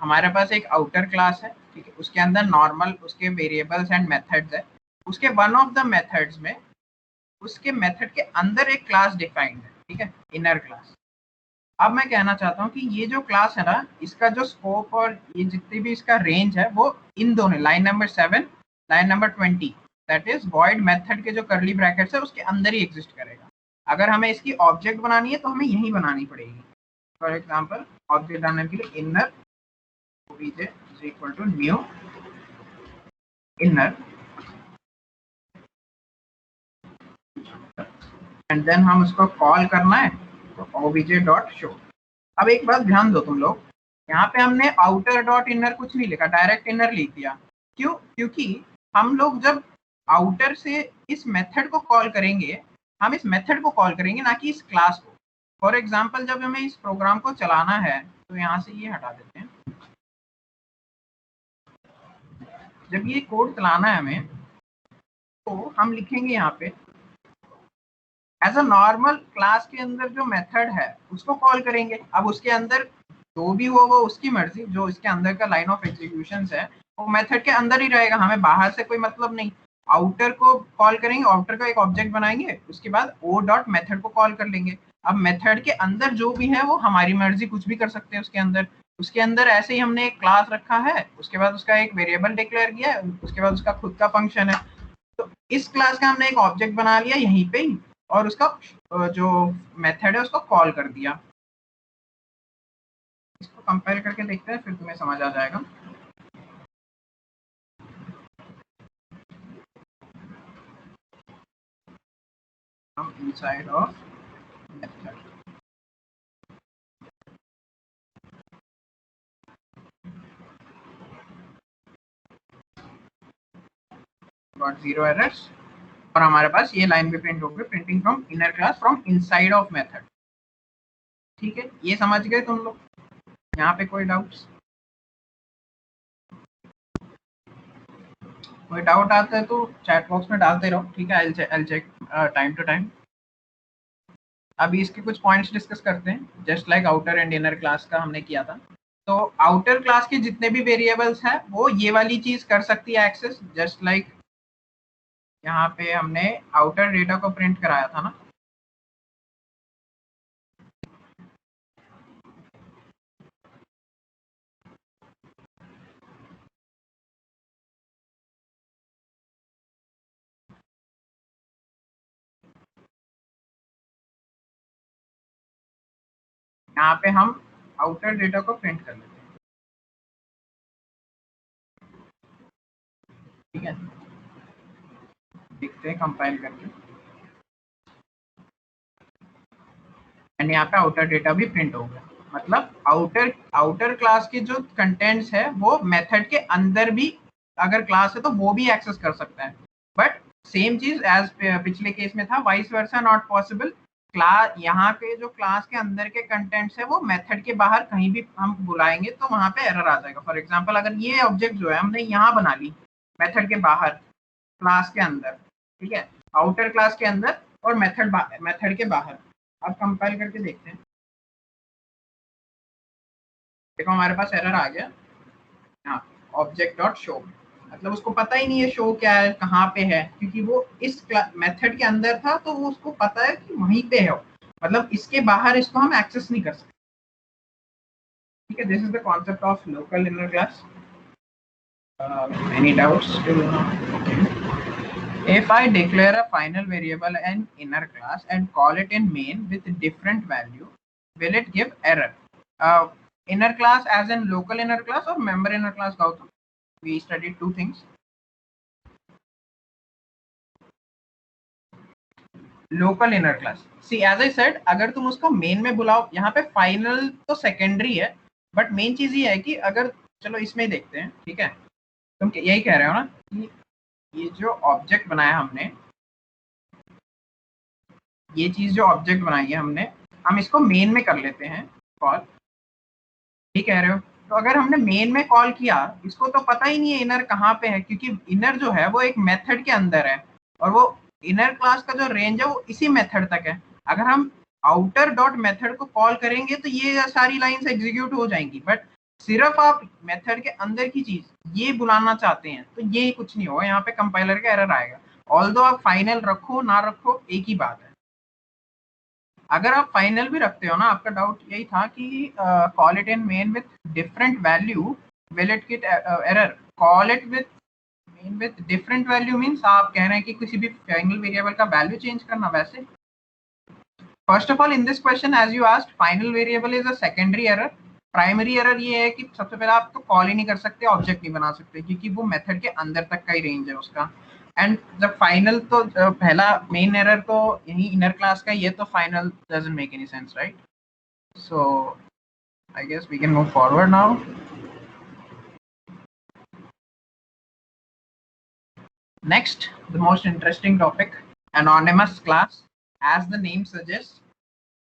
हमारे पास एक आउटर क्लास है, ठीक है, उसके अंदर नॉर्मल उसके वेरिएबल्स एंड मेथड्स है, उसके वन ऑफ द मेथड्स में उसके मेथड के अंदर एक क्लास डिफाइंड है, ठीक है, इनर क्लास. अब मैं कहना चाहता हूँ कि ये जो क्लास है ना, इसका जो स्कोप और ये जितनी भी इसका रेंज है, वो इन दोनों line number 7, line number 20, that is void method के जो करली ब्रैकेट्स है उसके अंदर ही एग्जिस्ट करेगा. अगर हमें इसकी ऑब्जेक्ट बनानी है तो हमें यही बनानी पड़ेगी. फॉर एग्जाम्पल ऑब्जेक्ट बनाने के लिए inner obj is equal to new inner and then हम उसको कॉल करना है तो obj.show. अब एक बात ध्यान दो तुम लोग, यहाँ पे हमने आउटर डॉट इनर कुछ नहीं लिखा, डायरेक्ट इनर लिख दिया. क्यों? क्योंकि हम लोग जब आउटर से इस मेथड को कॉल करेंगे, हम इस मेथड को कॉल करेंगे, ना कि इस क्लास को. फॉर एग्जाम्पल जब हमें इस प्रोग्राम को चलाना है, तो यहाँ से ये हटा देते हैं. जब ये कोड चलाना है हमें, तो हम लिखेंगे यहाँ पे एज अ नॉर्मल क्लास के अंदर जो मेथड है उसको कॉल करेंगे. अब उसके अंदर जो भी हो वो उसकी मर्जी, जो इसके अंदर का लाइन ऑफ एग्जीक्यूशन है वो मेथड के अंदर ही रहेगा, हमें बाहर से कोई मतलब नहीं. आउटर को कॉल करेंगे, आउटर का एक ऑब्जेक्ट बनाएंगे, उसके बाद ओ डॉट मेथड को कॉल कर लेंगे. अब मेथड के अंदर जो भी है वो हमारी मर्जी, कुछ भी कर सकते हैं उसके अंदर. उसके अंदर ऐसे ही हमने एक क्लास रखा है, उसके बाद उसका एक वेरिएबल डिक्लेयर किया है, उसके बाद उसका खुद का फंक्शन है. तो इस क्लास का हमने एक ऑब्जेक्ट बना लिया यहीं पे ही, और उसका जो मेथड है उसको कॉल कर दिया. इसको कंपेयर करके देखते हैं, फिर तुम्हें समझ आ जाएगा. हम inside of method got 0 errors. और हमारे पास ये लाइन भी प्रिंट होगी, printing from inner class from inside of method. ठीक है, ये समझ गए तुम लोग? यहाँ पे कोई डाउट्स? कोई डाउट आता है तो चैट बॉक्स में डालते रहो, ठीक है? I check time to time. अभी इसके कुछ पॉइंट्स डिस्कस करते हैं, just like outer and inner class का हमने किया था। तो आउटर क्लास के जितने भी वेरिएबल्स हैं वो ये वाली चीज कर सकती है एक्सेस, जस्ट लाइक यहाँ पे हमने आउटर डेटा को प्रिंट कराया था ना। यहाँ पे हम आउटर डेटा को प्रिंट कर लेते हैं, ठीक है? देखते हैं कंपाइल करके, एंड यहाँ पे आउटर डेटा भी प्रिंट हो गया। मतलब आउटर क्लास के जो कंटेंट्स है वो मेथड के अंदर भी, अगर क्लास है तो वो भी एक्सेस कर सकता है। बट सेम चीज एज पिछले केस में था, vice versa not possible. Class यहाँ पे जो क्लास के अंदर के कंटेंट्स है वो मेथड के बाहर कहीं भी हम बुलाएंगे तो वहां पे एरर आ जाएगा। फॉर एग्जांपल अगर ये ऑब्जेक्ट जो है हमने यहाँ बना ली मेथड के बाहर, क्लास के अंदर, ठीक है, आउटर क्लास के अंदर और मेथड के बाहर। अब कंपाइल करके देखते हैं। देखो हमारे पास एरर आ गया यहाँ, ऑब्जेक्ट डॉट शो। मतलब उसको पता ही नहीं है शो क्या है, कहाँ पे है, क्योंकि वो इस मेथड के अंदर था तो वो उसको पता है कि वहीं पे है। मतलब इसके बाहर इसको हम एक्सेस नहीं कर सकते। ठीक है, this is the concept of local inner class. Any doubts? If I declare a final variable in inner class and call it in main with different value, will it give error? Inner class as in local inner class or member inner class, Gautam? We studied two things. Local inner class. See, as I said, अगर तुम उसको main में बुलाओ, यहाँ पे final तो secondary है, but main चीज ये है कि अगर, चलो इसमें देखते हैं, ठीक है? तुम यही कह रहे हो ना कि ये जो ऑब्जेक्ट बनाया हमने, ये चीज जो ऑब्जेक्ट बनाई है हमने, हम इसको मेन में कर लेते हैं कॉल। ठीक कह रहे हो? तो अगर हमने मेन में कॉल किया, इसको तो पता ही नहीं है इनर कहाँ पे है, क्योंकि इनर जो है वो एक मेथड के अंदर है और वो इनर क्लास का जो रेंज है वो इसी मेथड तक है। अगर हम आउटर डॉट मेथड को कॉल करेंगे तो ये सारी लाइंस एग्जीक्यूट हो जाएंगी, बट सिर्फ आप मेथड के अंदर की चीज ये बुलाना चाहते हैं तो ये कुछ नहीं होगा, यहाँ पे कंपाइलर का एरर आएगा। ऑल्दो आप फाइनल रखो ना रखो एक ही बात है। अगर आप फाइनल भी रखते हो ना, आपका डाउट यही था कि call it in main with different value, will it get error? Call it with main with different value means आप कह रहे हैं कि किसी भी फाइनल वेरिएबल का वैल्यू चेंज करना। वैसे first of all in this question as you asked, final variable is a secondary error. Primary error ये है कि सबसे पहले आप तो कॉल ही नहीं कर सकते, ऑब्जेक्ट नहीं बना सकते, क्योंकि वो मेथड के अंदर तक का ही रेंज है उसका। एंड जब फाइनल तो पहला मेन एरर तो यही इनर क्लास का, ये तो final doesn't make any sense, right? So I guess we can move forward now. Next, the most interesting topic, anonymous class. As the name suggests,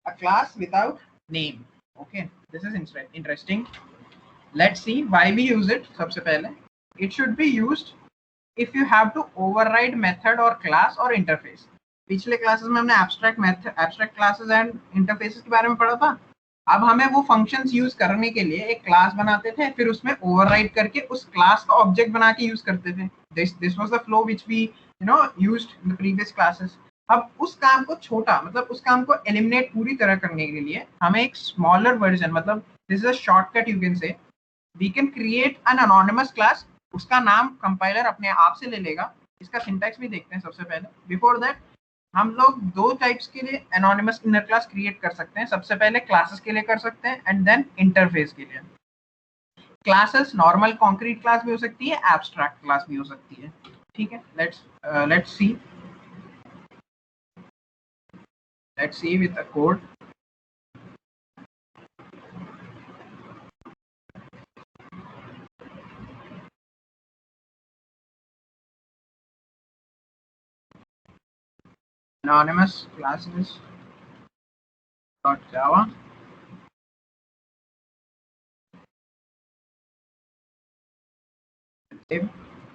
a class without name. Okay, this is interesting. Let's see why we use it. सबसे पहले, it should be used if you have to override method or class or interface. पिछले classes में हमने abstract classes and interfaces के बारे में पढ़ा था। अब हमें वो फंक्शंस यूज करने के लिए एक क्लास बनाते थे, फिर उसमें ओवरराइड करके उस क्लास का ऑब्जेक्ट बना के यूज करते थे। This was the flow which we used in the previous classes. अब उस काम को छोटा, मतलब उस काम को एलिमिनेट पूरी तरह करने के लिए हमें एक स्मॉलर वर्जन, मतलब this is a shortcut you can say, we can create an anonymous class. उसका नाम कंपाइलर अपने आप से ले लेगा। इसका सिंटैक्स भी देखते हैं सबसे पहले। बिफोर दैट हम लोग दो टाइप्स के लिए एनोनिमस इनर क्लास क्रिएट कर सकते हैं। सबसे पहले क्लासेस के लिए कर सकते हैं एंड देन इंटरफेस के लिए। क्लासेस नॉर्मल कॉन्क्रीट क्लास भी हो सकती है, एब्स्ट्रैक्ट क्लास भी हो सकती है। ठीक है, let's see with the code. anonymous classes dot java.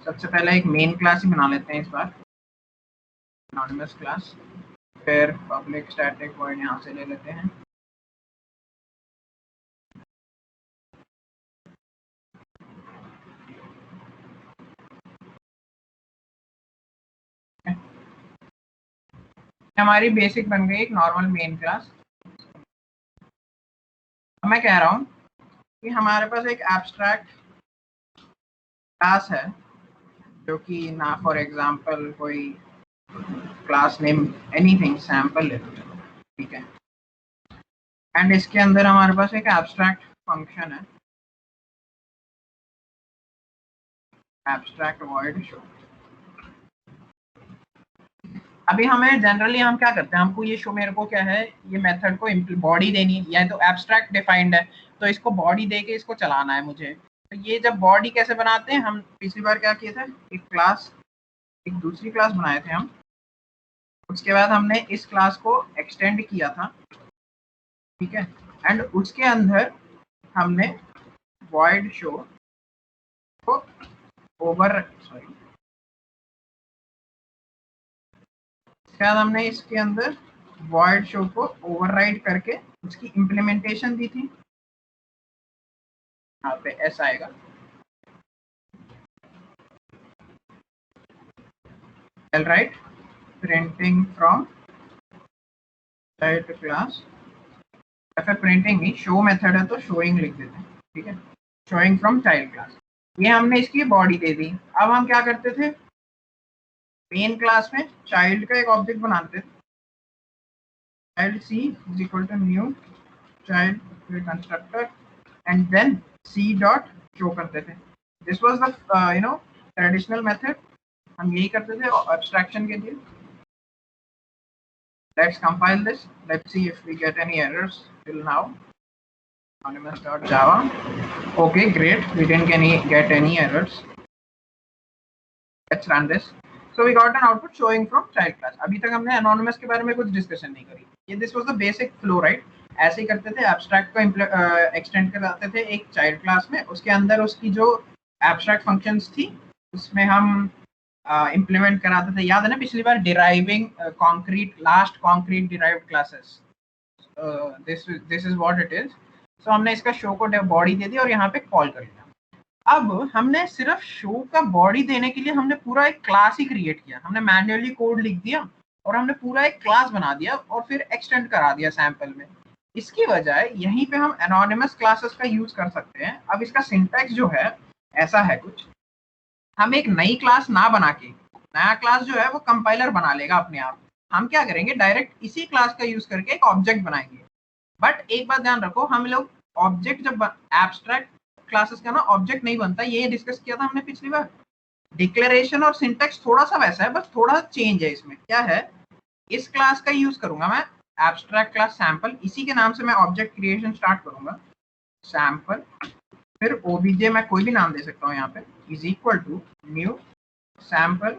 सबसे पहले एक मेन क्लास ही बना लेते हैं इस बार, anonymous क्लास, फिर पब्लिक स्टैटिक वॉइड यहाँ से ले लेते हैं। हमारी बेसिक बन गई एक नॉर्मल मेन क्लास। मैं कह रहा हूँ कि हमारे पास एक एब्स्ट्रैक्ट क्लास है जो कि ना फॉर एग्जांपल कोई क्लास नेम एनीथिंग सैंपल ले लो, ठीक है, एंड इसके अंदर हमारे पास एक एब्स्ट्रैक्ट फंक्शन है, एब्स्ट्रैक्ट वॉइड शो। अभी हमें जनरली हम क्या करते हैं, हमको ये शो मेरे को क्या है, ये मेथड को बॉडी देनी है, या तो एब्स्ट्रैक्ट डिफाइंड है तो इसको बॉडी दे के इसको चलाना है मुझे। तो ये जब बॉडी कैसे बनाते हैं, हम पिछली बार क्या किए थे, एक क्लास, एक दूसरी क्लास बनाए थे हम, उसके बाद हमने इस क्लास को एक्सटेंड किया था, ठीक है, एंड उसके अंदर हमने void show को इसके बाद हमने इसके अंदर void show को ओवरराइड करके उसकी इम्प्लीमेंटेशन दी थी। यहाँ पे ऐसा आएगा, right, printing from child class, या फिर प्रिंटिंग नहीं, शो मेथड है तो शोइंग लिख देते हैं, ठीक है, शोइंग फ्रॉम चाइल्ड क्लास। ये हमने इसकी बॉडी दे दी। अब हम क्या करते थे, मेन क्लास में चाइल्ड का एक ऑब्जेक्ट बनाते थे, child c is equal to new child constructor and then c dot show करते थे। This was the traditional method, हम यही करते थे abstraction के लिए। Let's compile this, let's see if we get any errors till now. Anonymous.java, okay, great, we didn't get any errors. Let's run this. So we got an output showing from child class. अभी तक हमने anonymous के बारे में कुछ discussion नहीं करी। ये this was the basic flow, right? ऐसे ही करते थे, एब्स्ट्रैक्ट को एक्सटेंड कराते थे एक चाइल्ड क्लास में, उसके अंदर उसकी जो एब्स्ट्रैक्ट फंक्शंस थी उसमें हम इम्प्लीमेंट कराते थे। याद है ना पिछली बार, deriving concrete, last concrete derived classes, this is what it is. So हमने इसका शो को बॉडी दे दी और यहाँ पे कॉल कर लिया। अब हमने सिर्फ शो का बॉडी देने के लिए हमने पूरा एक क्लास ही क्रिएट किया, हमने मैन्युअली कोड लिख दिया और हमने पूरा एक क्लास बना दिया और फिर एक्सटेंड करा दिया सैंपल में। इसकी बजाय यहीं पे हम एनोनिमस क्लासेस का यूज कर सकते हैं। अब इसका सिंटैक्स जो है ऐसा है कुछ, हम एक नई क्लास ना बना के, नया क्लास जो है वो कंपाइलर बना लेगा अपने आप, हम क्या करेंगे, डायरेक्ट इसी क्लास का यूज करके एक ऑब्जेक्ट बनाएंगे। बट एक बात ध्यान रखो, हम लोग ऑब्जेक्ट जब एब्स्ट्रैक्ट क्लासेस का ना ऑब्जेक्ट नहीं बनता, ये डिस्कस किया था हमने पिछली बार। डिक्लेरेशन और सिंटैक्स थोड़ा सा वैसा है, बस थोड़ा चेंज है इसमें। क्या है, इस क्लास का यूज करूंगा मैं, एब्स्ट्रैक्ट क्लास सैंपल, इसी के नाम से मैं ऑब्जेक्ट क्रिएशन स्टार्ट करूंगा, सैंपल, फिर ओबीजे मैं कोई भी नाम दे सकता हूँ यहाँ पे, is equal to new sample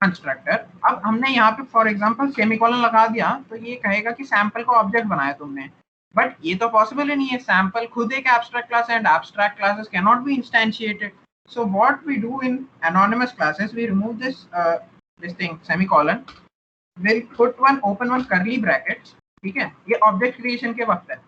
constructor. अब हमने यहाँ पे फॉर एग्जांपल सेमीकोलन लगा दिया तो ये कहेगा कि सैंपल को ऑब्जेक्ट बनाया तुमने, बट ये तो पॉसिबल ही नहीं है, सैंपल खुद एक एब्स्ट्रैक्ट क्लास है and abstract classes can not be instantiated. So what we do in anonymous classes, we remove this thing semicolon, will put one open one curly brackets, ठीक है, ये ऑब्जेक्ट क्रिएशन के वक्त है।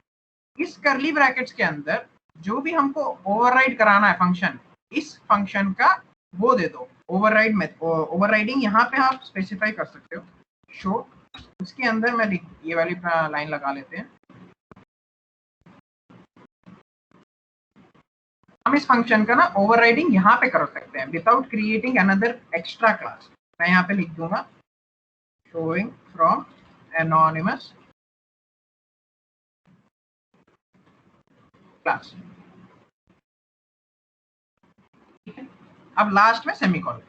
इस करली ब्रैकेट्स के अंदर जो भी हमको ओवरराइड कराना है फंक्शन, इस फंक्शन का वो दे दो, ओवरराइडिंग यहाँ पे आप स्पेसिफाई कर सकते हो, शो, उसके अंदर मैं ये वाली लाइन लगा लेते हैं, हम इस फंक्शन का ना ओवरराइडिंग यहाँ पे कर सकते हैं without creating another extra class. मैं यहाँ पे लिख दूंगा showing from anonymous class। अब लास्ट में सेमीकोलन,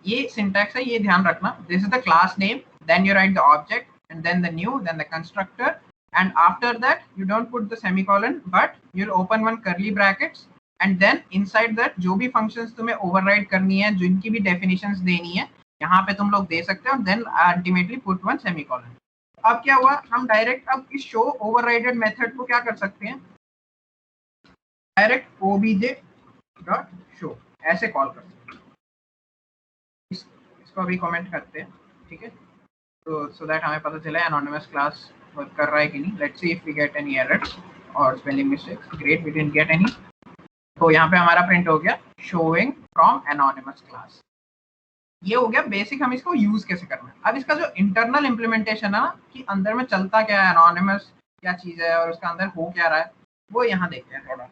ये सिंटैक्स है, ये ध्यान रखना, this is the class name, then you write the object and then the new, then the constructor, and after that you don't put the semicolon but you'll open one curly brackets and then inside that जो भी functions तुम्हें override करनी है, जिनकी भी definitions देनी है, यहाँ पे तुम लोग दे सकते हो, then ultimately put one semicolon. अब क्या हुआ, हम डायरेक्ट अब इस शो ओवरराइडेड मेथड को क्या कर सकते हैं, डायरेक्ट obj डॉट शो ऐसे कॉल कर सकते हैं। इसको अभी कमेंट करते हैं, ठीक है, तो सो दैट हमें पता चले एनोनिमस क्लास वर्क कर रहा है कि नहीं। Let's see if we get any errors और spelling mistakes. Great, we didn't get any. तो यहाँ पे हमारा प्रिंट हो गया शोइंग फ्रॉम एनोनिमस क्लास। ये हो गया बेसिक, हम इसको यूज कैसे करना है। अब इसका जो इंटरनल इम्प्लीमेंटेशन है ना, कि अंदर में चलता क्या है, एनोनिमस क्या चीज है और उसका अंदर हो क्या रहा है, वो यहाँ देखते हैं थोड़ा।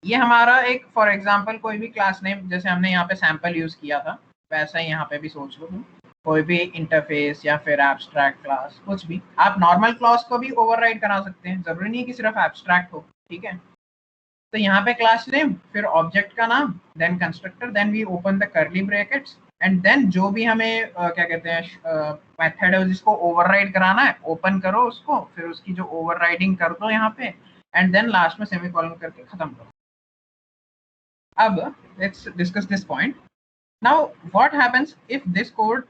ये हमारा एक फॉर एग्जांपल कोई भी क्लास नेम, जैसे हमने यहाँ पे सैंपल यूज किया था, वैसा ही यहाँ पे भी सोच लो तुम। कोई भी इंटरफेस या फिर एब्स्ट्रैक्ट क्लास, कुछ भी आप नॉर्मल क्लास को भी ओवरराइड करा सकते हैं, जरूरी नहीं कि सिर्फ एब्स्ट्रैक्ट हो, ठीक है। तो यहाँ पे क्लास नेम, फिर ऑब्जेक्ट का नाम, then constructor, then we open the curly brackets, and then जो भी हमें क्या कहते हैं मेथड है जिसको ओवरराइड कराना है, ओपन करो उसको, फिर उसकी जो ओवरराइडिंग कर दो यहाँ पे, एंड देन लास्ट में सेमीकोलन करके खत्म करो। अब let's discuss this point. Now what happens if this code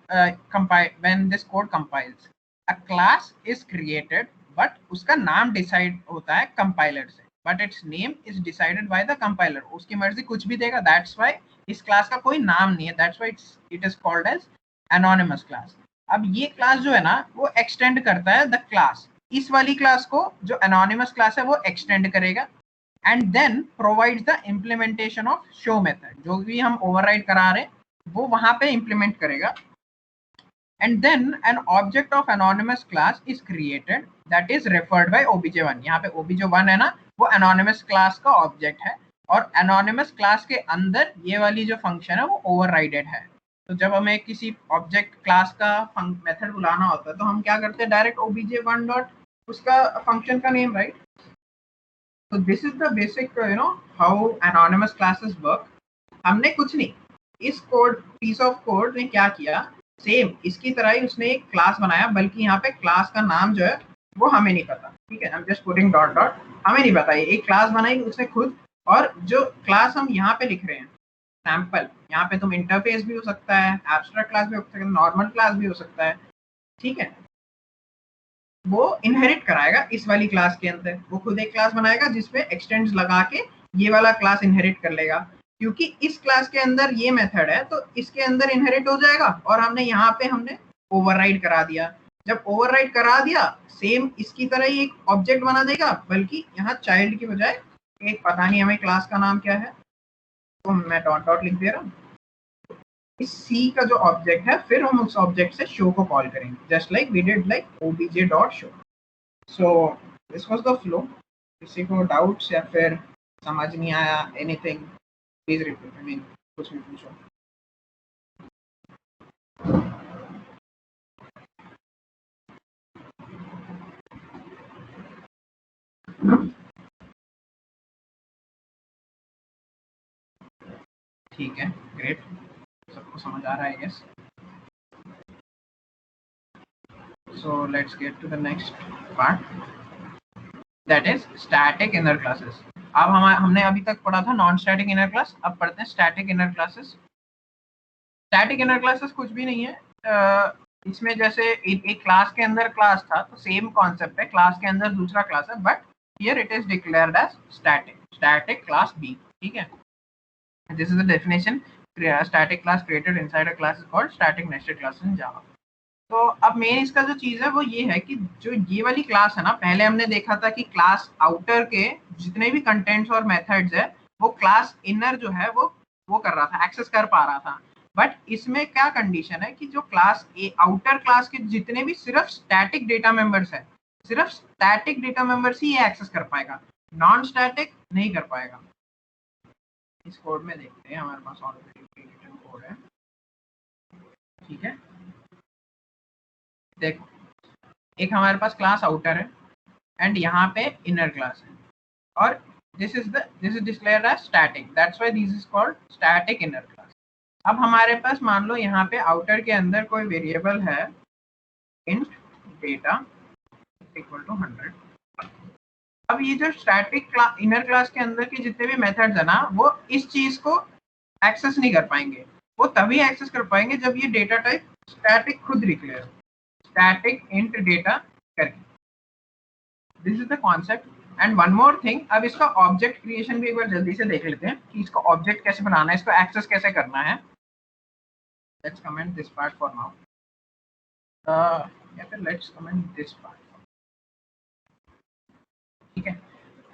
when this code compiles, a class is created but उसका नाम डिसाइड होता है कंपाइलर से, but its name is decided by the compiler। उसकी मर्जी कुछ भी देगा, that's why इस क्लास का कोई नाम नहीं है, that's why it is called as anonymous class। अब ये क्लास जो है ना, वो एक्सटेंड करता है द क्लास, इस वाली क्लास को जो anonymous क्लास है वो एक्सटेंड करेगा, and then provides the implementation of show method. जो भी हम ओवरराइड करा रहे हैं वो वहां पे इम्प्लीमेंट करेगा, and then an object of anonymous class is created that is referred by obj1। यहाँ पे obj1 है ना, वो एनोनिमस क्लास का ऑब्जेक्ट है, और एनोनिमस क्लास के अंदर ये वाली जो फंक्शन है वो ओवरराइडेड है। तो जब हमें किसी ऑब्जेक्ट क्लास का मेथड बुलाना होता है तो हम क्या करते हैं, डायरेक्ट obj1 डॉट उसका फंक्शन का name, right. So this is the basic how anonymous classes work। हमने कुछ नहीं, इस कोड पीस ऑफ कोड ने क्या किया, सेम इसकी तरह ही उसने एक क्लास बनाया, बल्कि यहाँ पे क्लास का नाम जो है वो हमें नहीं पता, ठीक है। आई am just putting dot dot, हमें नहीं पता, ये एक क्लास बनाई उसने खुद, और जो क्लास हम यहाँ पे लिख रहे हैं सैंपल, यहाँ पे तुम इंटरफेस भी हो सकता है, एब्स्ट्रैक्ट क्लास भी हो सकता है, नॉर्मल क्लास भी हो सकता है, ठीक है। वो इनहेरिट कराएगा इस वाली क्लास के अंदर, वो खुद एक क्लास बनाएगा जिसमें एक्सटेंड्स लगा के ये वाला क्लास इनहेरिट कर लेगा, क्योंकि इस क्लास के अंदर ये मेथड है तो इसके अंदर इनहेरिट हो जाएगा, और हमने यहाँ पे हमने ओवरराइड करा दिया। जब ओवरराइड करा दिया, सेम इसकी तरह ही एक ऑब्जेक्ट बना देगा, बल्कि यहाँ चाइल्ड की बजाय एक पता नहीं हमें क्लास का नाम क्या है, तो मैं डॉट डॉट लिख दे रहा हूँ। इस C का जो ऑब्जेक्ट है, फिर हम उस ऑब्जेक्ट से शो को कॉल करेंगे, just like we did like obj dot show. So this was the flow. किसी को डाउट्स या फिर समझ नहीं आया anything, please repeat, I mean कुछ भी पूछो। ठीक है, ग्रेट, सबको समझ आ रहा है, yes. So let's get to the next part, that is static inner classes। अब हमने अभी तक पढ़ा था नॉन स्टैटिक इनर क्लास, अब पढ़ते हैं static inner classes. Static inner classes कुछ भी नहीं है, इसमें जैसे एक क्लास के अंदर क्लास था, तो सेम कॉन्सेप्ट है, क्लास के अंदर दूसरा क्लास है, but here it is declared as static class B, ठीक है। This is the definition, static class created inside a class is called static nested class in Java. तो अब मेन इसका जो चीज है वो ये है कि जो ये वाली क्लास है ना, पहले हमने देखा था कि क्लास आउटर के जितने भी कंटेंट्स और मेथड्स है वो क्लास इनर जो है वो कर रहा था, एक्सेस कर पा रहा था। बट इसमें क्या कंडीशन है कि जो क्लास आउटर क्लास के जितने भी सिर्फ स्टैटिक डेटा मेंबर्स है, सिर्फ स्टैटिक डेटा मेंबर्स ही ये एक्सेस कर पाएगा, नॉन स्टैटिक नहीं कर पाएगा। इस कोड में देखते हैं, हमारे पास ऑलरेडी रिटन कोड है, ठीक है। देखो, एक हमारे पास क्लास आउटर है एंड यहाँ पे इनर क्लास है, और this is declared as static, that's why this is called static inner class. अब हमारे पास मान लो यहाँ पे आउटर के अंदर कोई वेरिएबल है इंट डेटा इक्वल टू 100। अब ये जो स्टैटिक इनर क्लास के अंदर के जितने भी मेथड्स है ना, वो इस चीज को एक्सेस नहीं कर पाएंगे, वो तभी एक्सेस कर पाएंगे जब ये डेटा टाइप स्टैटिक खुद डिक्लेयर, स्टैटिक इंट डेटा करके। This is the concept. And one more thing, अब इसका ऑब्जेक्ट क्रिएशन भी एक बार जल्दी से देख लेते हैं कि इसका ऑब्जेक्ट कैसे बनाना है, इसको एक्सेस कैसे करना है। Let's comment this part for now, या फिर लेट्स कमेंट दिस पार्ट। ठीक है,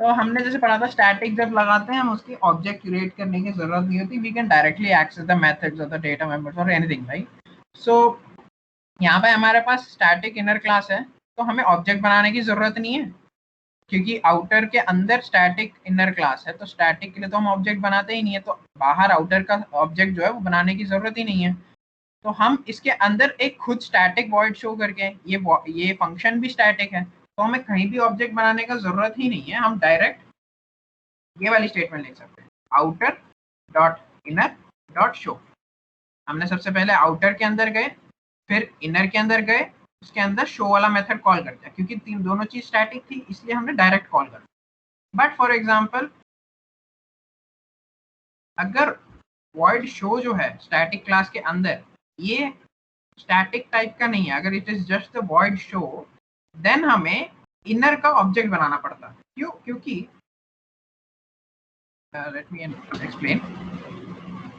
तो हमने जैसे पढ़ा था स्टैटिक जब लगाते हैं हम उसकी ऑब्जेक्ट क्रिएट करने की जरूरत नहीं होती, we can directly access the methods of the data members और एनीथिंग, राइट। सो यहाँ पे हमारे पास स्टैटिक इनर क्लास है, तो हमें ऑब्जेक्ट बनाने की जरूरत नहीं है, क्योंकि आउटर के अंदर स्टैटिक इनर क्लास है, तो स्टैटिक के लिए तो हम ऑब्जेक्ट बनाते ही नहीं है, तो बाहर आउटर का ऑब्जेक्ट जो है वो बनाने की जरूरत ही नहीं है। तो हम इसके अंदर एक खुद स्टैटिक वॉइड शो करके, ये फंक्शन भी स्टैटिक है, तो हमें कहीं भी ऑब्जेक्ट बनाने का जरूरत ही नहीं है, हम डायरेक्ट ये वाली स्टेटमेंट लिख सकते हैं, outer dot inner dot show. हमने सबसे पहले आउटर के अंदर गए, फिर इनर के अंदर गए, उसके अंदर शो वाला मेथड कॉल करते हैं, क्योंकि तीन दोनों चीज स्टैटिक थी इसलिए हमने डायरेक्ट कॉल कर। बट फॉर एग्जाम्पल अगर वॉइड शो जो है स्टैटिक क्लास के अंदर ये स्टैटिक टाइप का नहीं है, अगर it is just the void show, then हमें इनर का ऑब्जेक्ट बनाना पड़ता है। क्यों? क्योंकि लेट मी एक्सप्लेन,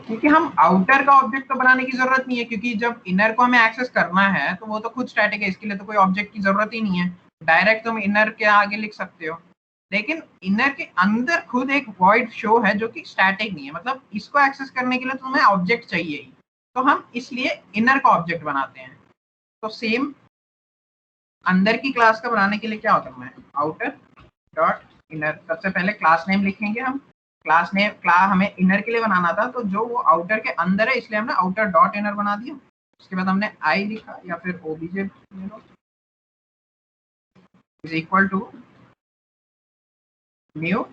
क्योंकि हम आउटर का ऑब्जेक्ट तो बनाने की जरूरत नहीं है, क्योंकि जब इनर को हमें एक्सेस करना है तो वो तो खुद स्टैटिक है, इसके लिए तो कोई ऑब्जेक्ट की जरूरत ही नहीं है, डायरेक्ट तुम इनर के आगे लिख सकते हो। लेकिन इनर के अंदर खुद एक वॉइड शो है जो कि स्टैटिक नहीं है, मतलब इसको एक्सेस करने के लिए तुम्हें ऑब्जेक्ट चाहिए ही, तो हम इसलिए इनर का ऑब्जेक्ट बनाते हैं। तो सेम अंदर की क्लास का बनाने के लिए क्या होता है, आउटर डॉट इनर, सबसे पहले क्लास नेम लिखेंगे हम, क्लास नेम क्लास हमें इनर के लिए बनाना था, तो जो वो आउटर के अंदर है इसलिए हमने आउटर डॉट इनर बना दिया। उसके बाद हमने आई लिखा या फिर OBJ is equal to new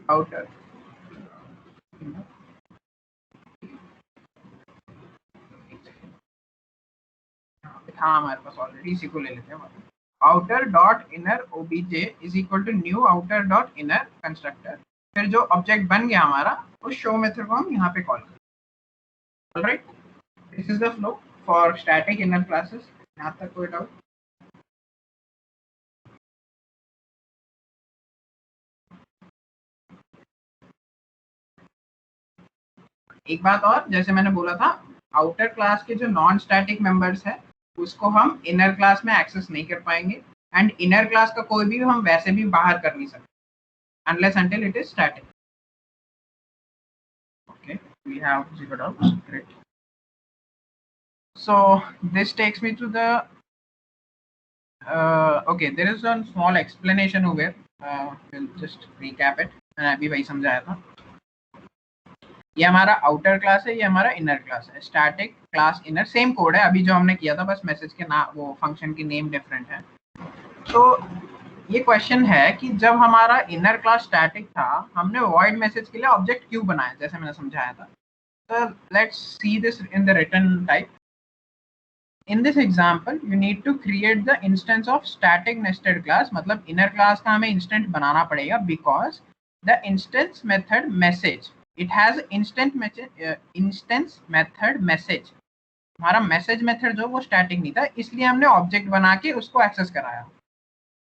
outer, था हमारे पास ऑलरेडी, इसी को ले लेते हैं, outer dot inner OBJ is equal to new outer dot inner constructor. फिर जो ऑब्जेक्ट बन गया हमारा उस शो मेथड को हम यहाँ पे कॉल करें। Alright, this is the flow for static inner classes. यहाँ तक कोई डाउट? एक बात और, जैसे मैंने बोला था आउटर क्लास के जो नॉन स्टैटिक मेंबर्स है उसको हम इनर क्लास में एक्सेस नहीं कर पाएंगे, एंड इनर क्लास का कोई भी हम वैसे भी बाहर कर नहीं सकते unless until it is static. Okay, we have zero doubts. Great. So this takes me to the okay, there is one small explanation over. We'll just recap it. मैंने अभी वही समझाया था। ये हमारा आउटर क्लास है, ये हमारा इनर क्लास है। Static class inner same code है अभी जो हमने किया था, बस मैसेज के नाम वो फंक्शन की नेम डिफरेंट है। तो ये क्वेश्चन है कि जब हमारा इनर क्लास स्टैटिक था हमने वॉइड मैसेज के लिए ऑब्जेक्ट क्यों बनाया, जैसे मैंने समझाया था। तो let's see this in the written type. In this example, you need to create the instance of static nested class, मतलब inner class का हमें instant बनाना पड़ेगा, because the instance method message, it has instance method message। हमारा message method जो वो static नहीं था, इसलिए हमने object बना के उसको access कराया।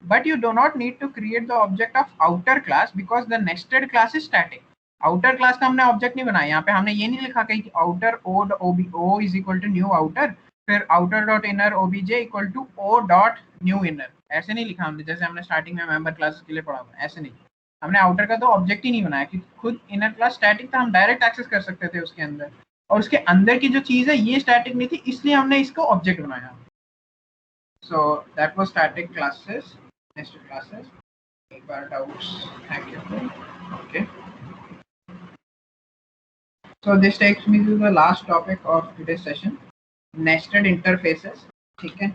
But you do not need to create the object of outer class because the nested class is static। outer class का हमने object नहीं बनाया, यहाँ पे हमने ये नहीं लिखा कहीं outer o is equal to new outer, फिर outer dot inner obj equal to o dot new inner, ऐसे नहीं लिखा हमने जैसे हमने स्टार्टिंग में मेंबर क्लासेस के लिए पढ़ा था, ऐसे नहीं। हमने आउटर का तो ऑब्जेक्ट ही नहीं बनाया क्योंकि खुद इनर क्लास स्टैटिक था, हम डायरेक्ट एक्सेस कर सकते थे उसके अंदर, और उसके अंदर की जो चीज है ये स्टैटिक नहीं थी, इसलिए हमने इसको ऑब्जेक्ट बनाया। So that was static classes, nested classes. एक बार डाउट्स है क्या? Okay, so this takes me to the last topic of today's session, nested interfaces। ठीक है,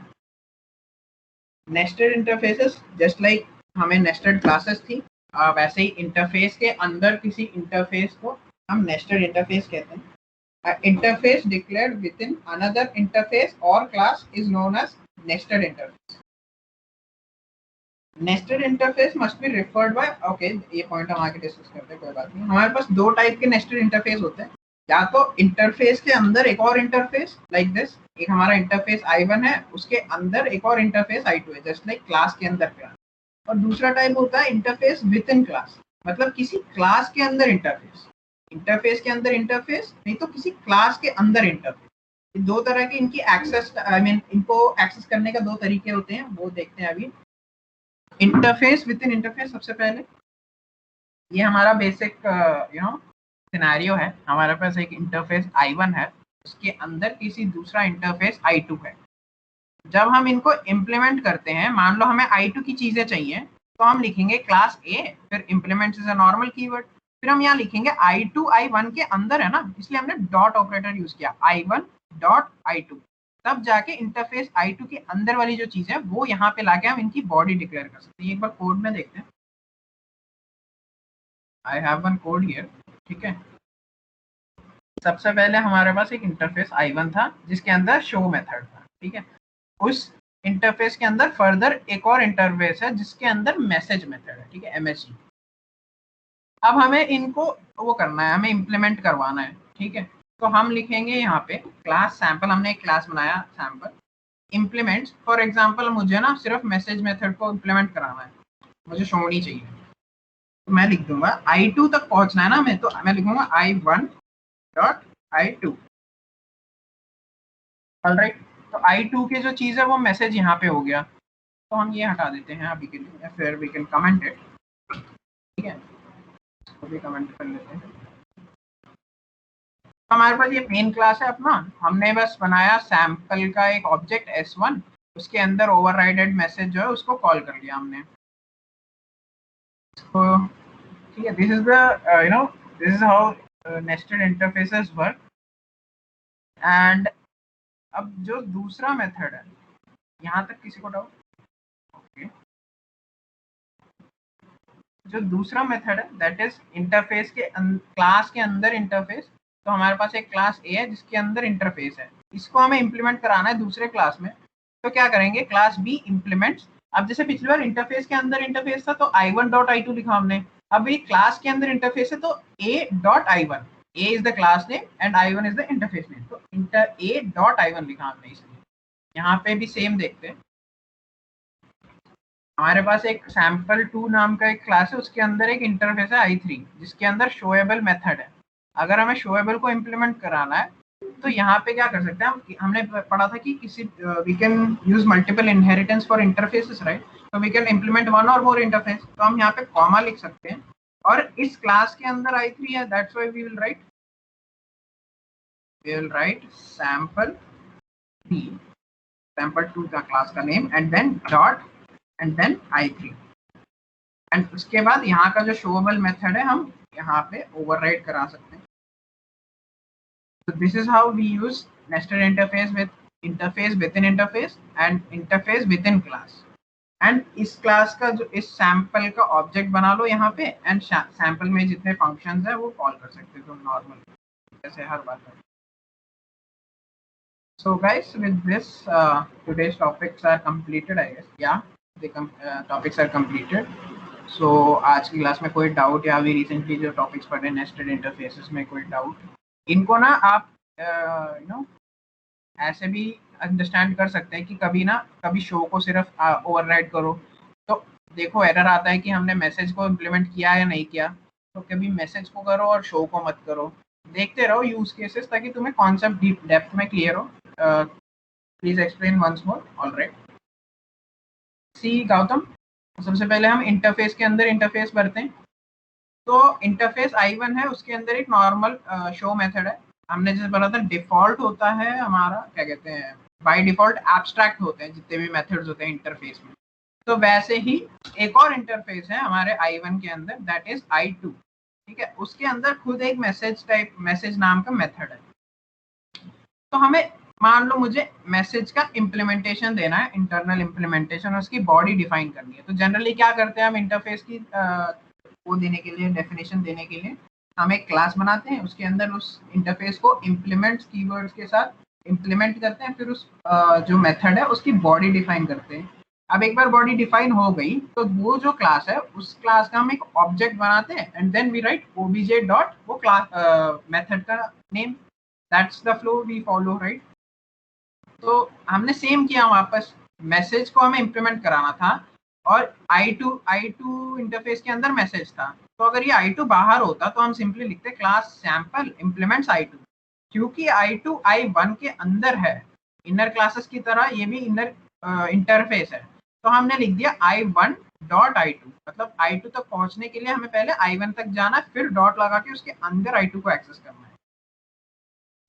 नेस्टेड इंटरफेसेस जस्ट लाइक हमें नेस्टेड क्लासेस थी, वैसे ही इंटरफेस के अंदर किसी इंटरफेस को हम नेस्टेड इंटरफेस कहते हैं। Interface declared within another interface और class is known as nested interface. Nested interface must be referred by, okay ये पॉइंट हम आगे डिस्कस करते हैं, कोई बात नहीं। हमारे पास दो टाइप के नेस्टेड इंटरफेस होते हैं, या तो इंटरफेस के अंदर एक और इंटरफेस लाइक दिस, एक हमारा इंटरफेस I1 है, उसके अंदर एक और इंटरफेस I2 है, जस्ट लाइक क्लास के अंदर क्लास। और दूसरा टाइप होता है इंटरफेस विद इन क्लास, मतलब किसी क्लास के अंदर इंटरफेस, इंटरफेस के अंदर इंटरफेस, नहीं तो किसी क्लास के अंदर इंटरफेस। दो तरह की इनकी एक्सेस, आई मीन इनको एक्सेस करने का दो तरीके होते हैं, वो देखते हैं अभी। इंटरफेस विद इन इंटरफेस, सबसे पहले ये हमारा बेसिक सिनेरियो है। हमारे पास एक इंटरफेस I1 है, उसके अंदर किसी दूसरा इंटरफेस I2 है। जब हम इनको इम्प्लीमेंट करते हैं, मान लो हमें I2 की चीजें चाहिए, तो हम लिखेंगे क्लास A, फिर implements is a normal keyword, फिर हम यहाँ लिखेंगे I2 I1 के अंदर है ना, इसलिए हमने डॉट ऑपरेटर यूज किया, I1 डॉट I2, तब जाके इंटरफेस I2 के अंदर वाली जो चीज है वो यहाँ पे लाके हम इनकी बॉडी डिक्लेयर कर सकते हैं। एक बार कोड में देखते हैं। I have one code here, ठीक है। सबसे पहले हमारे पास एक इंटरफेस I1 था जिसके अंदर शो मेथड था, ठीक है। उस इंटरफेस के अंदर फर्दर एक और इंटरफेस है जिसके अंदर मैसेज मेथड है, ठीक है, MSG। अब हमें इनको वो करना है, हमें इम्प्लीमेंट करवाना है, ठीक है। तो हम लिखेंगे यहाँ पे क्लास सैंपल, हमने एक क्लास बनाया सैंपल, इम्प्लीमेंट फॉर एग्जांपल मुझे ना सिर्फ मैसेज मेथड को इम्प्लीमेंट कराना है, मुझे शो नहीं चाहिए, तो मैं लिख दूंगा I2 तक पहुंचना है ना हमें, तो मैं लिखूंगा I1 डॉट I2, ऑलराइट। तो I2 की जो चीज है वो मैसेज यहाँ पे हो गया, तो हम ये हटा देते हैं अभी के लिए, या फिर वी कैन कमेंट इट, ठीक है, अभी कमेंट कर लेते हैं। हमारे पास ये मेन क्लास है अपना, हमने बस बनाया सैंपल का एक ऑब्जेक्ट S1, उसके अंदर ओवरराइडेड मैसेज जो है उसको कॉल कर लिया हमने, तो ठीक है। This is the this is how nested interfaces work. And अब जो दूसरा मेथड है, यहाँ तक किसी को डाउट? ओके, जो दूसरा मेथड है दैट इज इंटरफेस के क्लास के अंदर इंटरफेस। तो हमारे पास एक क्लास A है जिसके अंदर इंटरफेस है, इसको हमें इम्प्लीमेंट कराना है दूसरे क्लास में, तो क्या करेंगे, क्लास B इम्प्लीमेंट्स। अब जैसे पिछली बार इंटरफेस के अंदर इंटरफेस था तो I1 डॉट I2 लिखा हमने, अब ये क्लास के अंदर इंटरफेस है तो A dot I1, A is the class name and I1 is the interface name, तो A डॉट I1 लिखा हमने, इसलिए यहाँ पे भी सेम देखते हैं। हमारे पास एक sample2 नाम का एक क्लास है, उसके अंदर एक इंटरफेस है I3 जिसके अंदर शोएबल मेथड है। अगर हमें शोएबल को इम्प्लीमेंट कराना है तो यहाँ पे क्या कर सकते हैं हम, हमने पढ़ा था कि किसी we can use multiple inheritance for interfaces, right, तो वी कैन इम्प्लीमेंट वन और मोर इंटरफेस, तो हम यहाँ पे कॉमा लिख सकते हैं, और इस क्लास के अंदर I3 है, that's why we will write sample2 का क्लास का name and then dot and then I3, and उसके बाद यहाँ का जो शोएबल मेथड है हम यहाँ पे ओवरराइड करा सकते हैं। तो this is how we use nested interface with interface within interface and interface within class. And इस क्लास का जो इस सैंपल का ऑब्जेक्ट बना लो यहाँ पे, एंड सैंपल में जितने फंक्शंस है वो कॉल कर सकते हो नॉर्मल, जैसे हर बार। So guys, with this today's topics are completed, I guess. Yeah, the topics are completed. So आज की क्लास में कोई डाउट, या अभी रिसेंटली जो टॉपिक्स पढ़े नेस्टेड इंटरफेसेस में कोई डाउट, इनको ना आप ऐसे भी अंडरस्टैंड कर सकते हैं कि कभी शो को सिर्फ ओवरराइड करो तो देखो एरर आता है कि हमने मैसेज को इम्प्लीमेंट किया या नहीं किया, तो कभी मैसेज को करो और शो को मत करो, देखते रहो यूज केसेस ताकि तुम्हें कॉन्सेप्ट डीप डेप्थ में क्लियर हो। Please explain once more, all right. See Gautam, सबसे पहले हम इंटरफेस के अंदर इंटरफेस भरते हैं, तो इंटरफेस I1 है, उसके अंदर एक नॉर्मल शो मेथड है, हमने जैसे बोला था डिफॉल्ट होता है हमारा, क्या कहते हैं, बाय डिफॉल्ट एब्स्ट्रैक्ट होते हैं जितने भी मेथड्स होते हैं इंटरफेस में, तो वैसे ही एक और इंटरफेस है हमारे I1 के अंदर दैट इज I2, ठीक है, उसके अंदर खुद एक मैसेज नाम का मेथड है। तो हमें मान लो मुझे मैसेज का इम्प्लीमेंटेशन देना है, इंटरनल इम्प्लीमेंटेशन, उसकी बॉडी डिफाइन करनी है, तो जनरली क्या करते हैं हम इंटरफेस की वो देने के लिए, डेफिनेशन देने के लिए हम एक क्लास बनाते हैं, उसके अंदर उस इंटरफेस को इम्प्लीमेंट्स कीवर्ड्स के साथ इम्प्लीमेंट करते हैं, फिर उस जो मेथड है उसकी बॉडी डिफाइन करते हैं, अब एक बार बॉडी डिफाइन हो गई तो वो जो क्लास है उस क्लास का हम एक ऑब्जेक्ट बनाते हैं and then we write obj dot वो क्लास मेथड का name. That's the flow we follow, right. तो हमने सेम किया वापस. मैसेज को हमें इम्प्लीमेंट कराना था और i2 इंटरफेस के अंदर मैसेज था. तो अगर ये i2 बाहर होता तो हम सिंपली लिखते क्लास सैंपल इम्प्लीमेंट्स i2. क्योंकि i2 i1 के अंदर है, इनर क्लासेस की तरह ये भी इनर इंटरफेस है, तो हमने लिख दिया i1 डॉट i2. मतलब i2 तक पहुंचने के लिए हमें पहले i1 तक जाना है, फिर डॉट लगा के उसके अंदर i2 को एक्सेस करना है.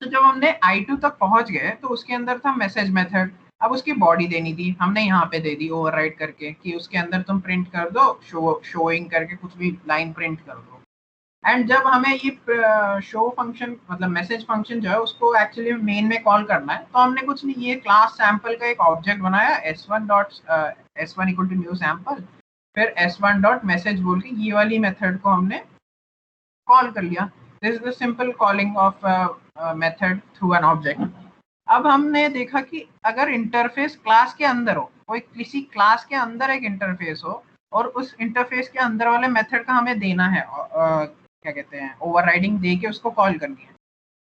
तो जब हमने i2 तक पहुंच गए तो उसके अंदर था मैसेज मेथड. अब उसकी बॉडी देनी थी, हमने यहाँ पे दे दी ओवरराइड करके कि उसके अंदर तुम प्रिंट कर दो शोइंग करके कुछ भी लाइन प्रिंट कर दो. एंड जब हमें ये शो फंक्शन मतलब मैसेज फंक्शन जो है उसको एक्चुअली मेन में कॉल करना है, तो हमने कुछ नहीं, ये क्लास सैंपल का एक ऑब्जेक्ट बनाया s1 dot s1 equal to new sample, फिर s1 डॉट मैसेज बोल के ये वाली मेथड को हमने कॉल कर लिया. This is the simple calling of method through an object. अब हमने देखा कि अगर इंटरफेस क्लास के अंदर हो, कोई किसी क्लास के अंदर एक इंटरफेस हो और उस इंटरफेस के अंदर वाले मेथड का हमें देना है क्या कहते हैं ओवरराइडिंग दे के उसको कॉल करनी है.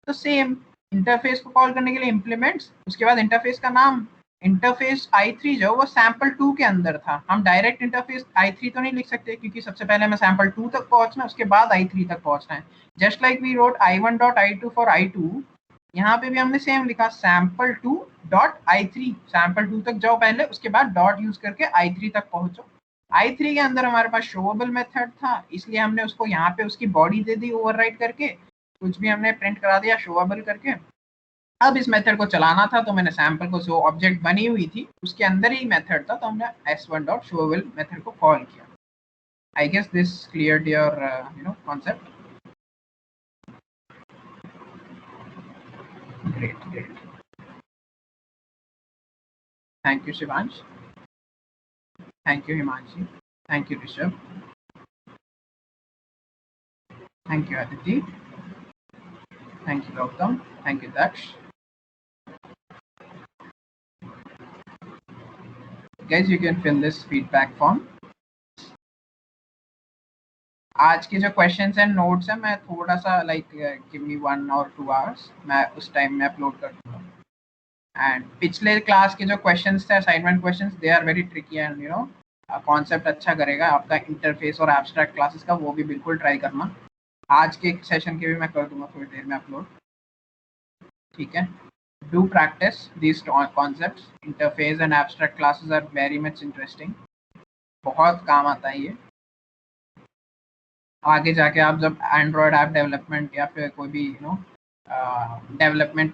तो सेम इंटरफेस को कॉल करने के लिए इम्प्लीमेंट्स, उसके बाद इंटरफेस का नाम. इंटरफेस i3 जो वो सैंपल 2 के अंदर था. हम डायरेक्ट इंटरफेस i3 तो नहीं लिख सकते क्योंकि सबसे पहले हमें सैंपल 2 तक पहुंचना है, उसके बाद i3 तक पहुंचना है. Just like we wrote i1 dot i2 for i2, यहाँ पे भी हमने सेम लिखा सैंपल 2 डॉट i3. सैंपल 2 तक जाओ पहले, उसके बाद डॉट यूज करके i3 तक पहुंचो. i3 के अंदर हमारे पास शोएबल मेथड था, इसलिए हमने उसको यहाँ पे उसकी बॉडी दे दी ओवरराइड करके, कुछ भी हमने प्रिंट करा दिया शोएबल करके. अब इस मेथड को चलाना था तो मैंने सैंपल को जो ऑब्जेक्ट बनी हुई थी उसके अंदर ही मेथड था, तो हमने s1 डॉट शोएबल मेथड को कॉल किया. I guess this cleared your concept. Great. Thank you, Shivansh. Thank you, Himanshi. Thank you, Rishabh. Thank you, Aditi. Thank you, Gautam. Thank you, Daksh. Guys, you can fill this feedback form. आज के जो questions and notes है मैं थोड़ा सा give me 1 or 2 hours, मैं उस time में अपलोड कर दूंगा. एंड पिछले क्लास के जो क्वेश्चंस थे assignment questions, they are very tricky and concept अच्छा करेगा आपका इंटरफेस और एब्स्ट्रैक्ट क्लासेस का, वो भी बिल्कुल ट्राई करना. आज के सेशन के भी मैं कर दूंगा थोड़ी देर में अपलोड. ठीक है. Do practice these concepts. Interface and abstract classes are very much interesting. बहुत काम आता है ये. आगे जाके आप जब एंड्रॉयड ऐप डेवलपमेंट या फिर कोई भी डेवलपमेंट की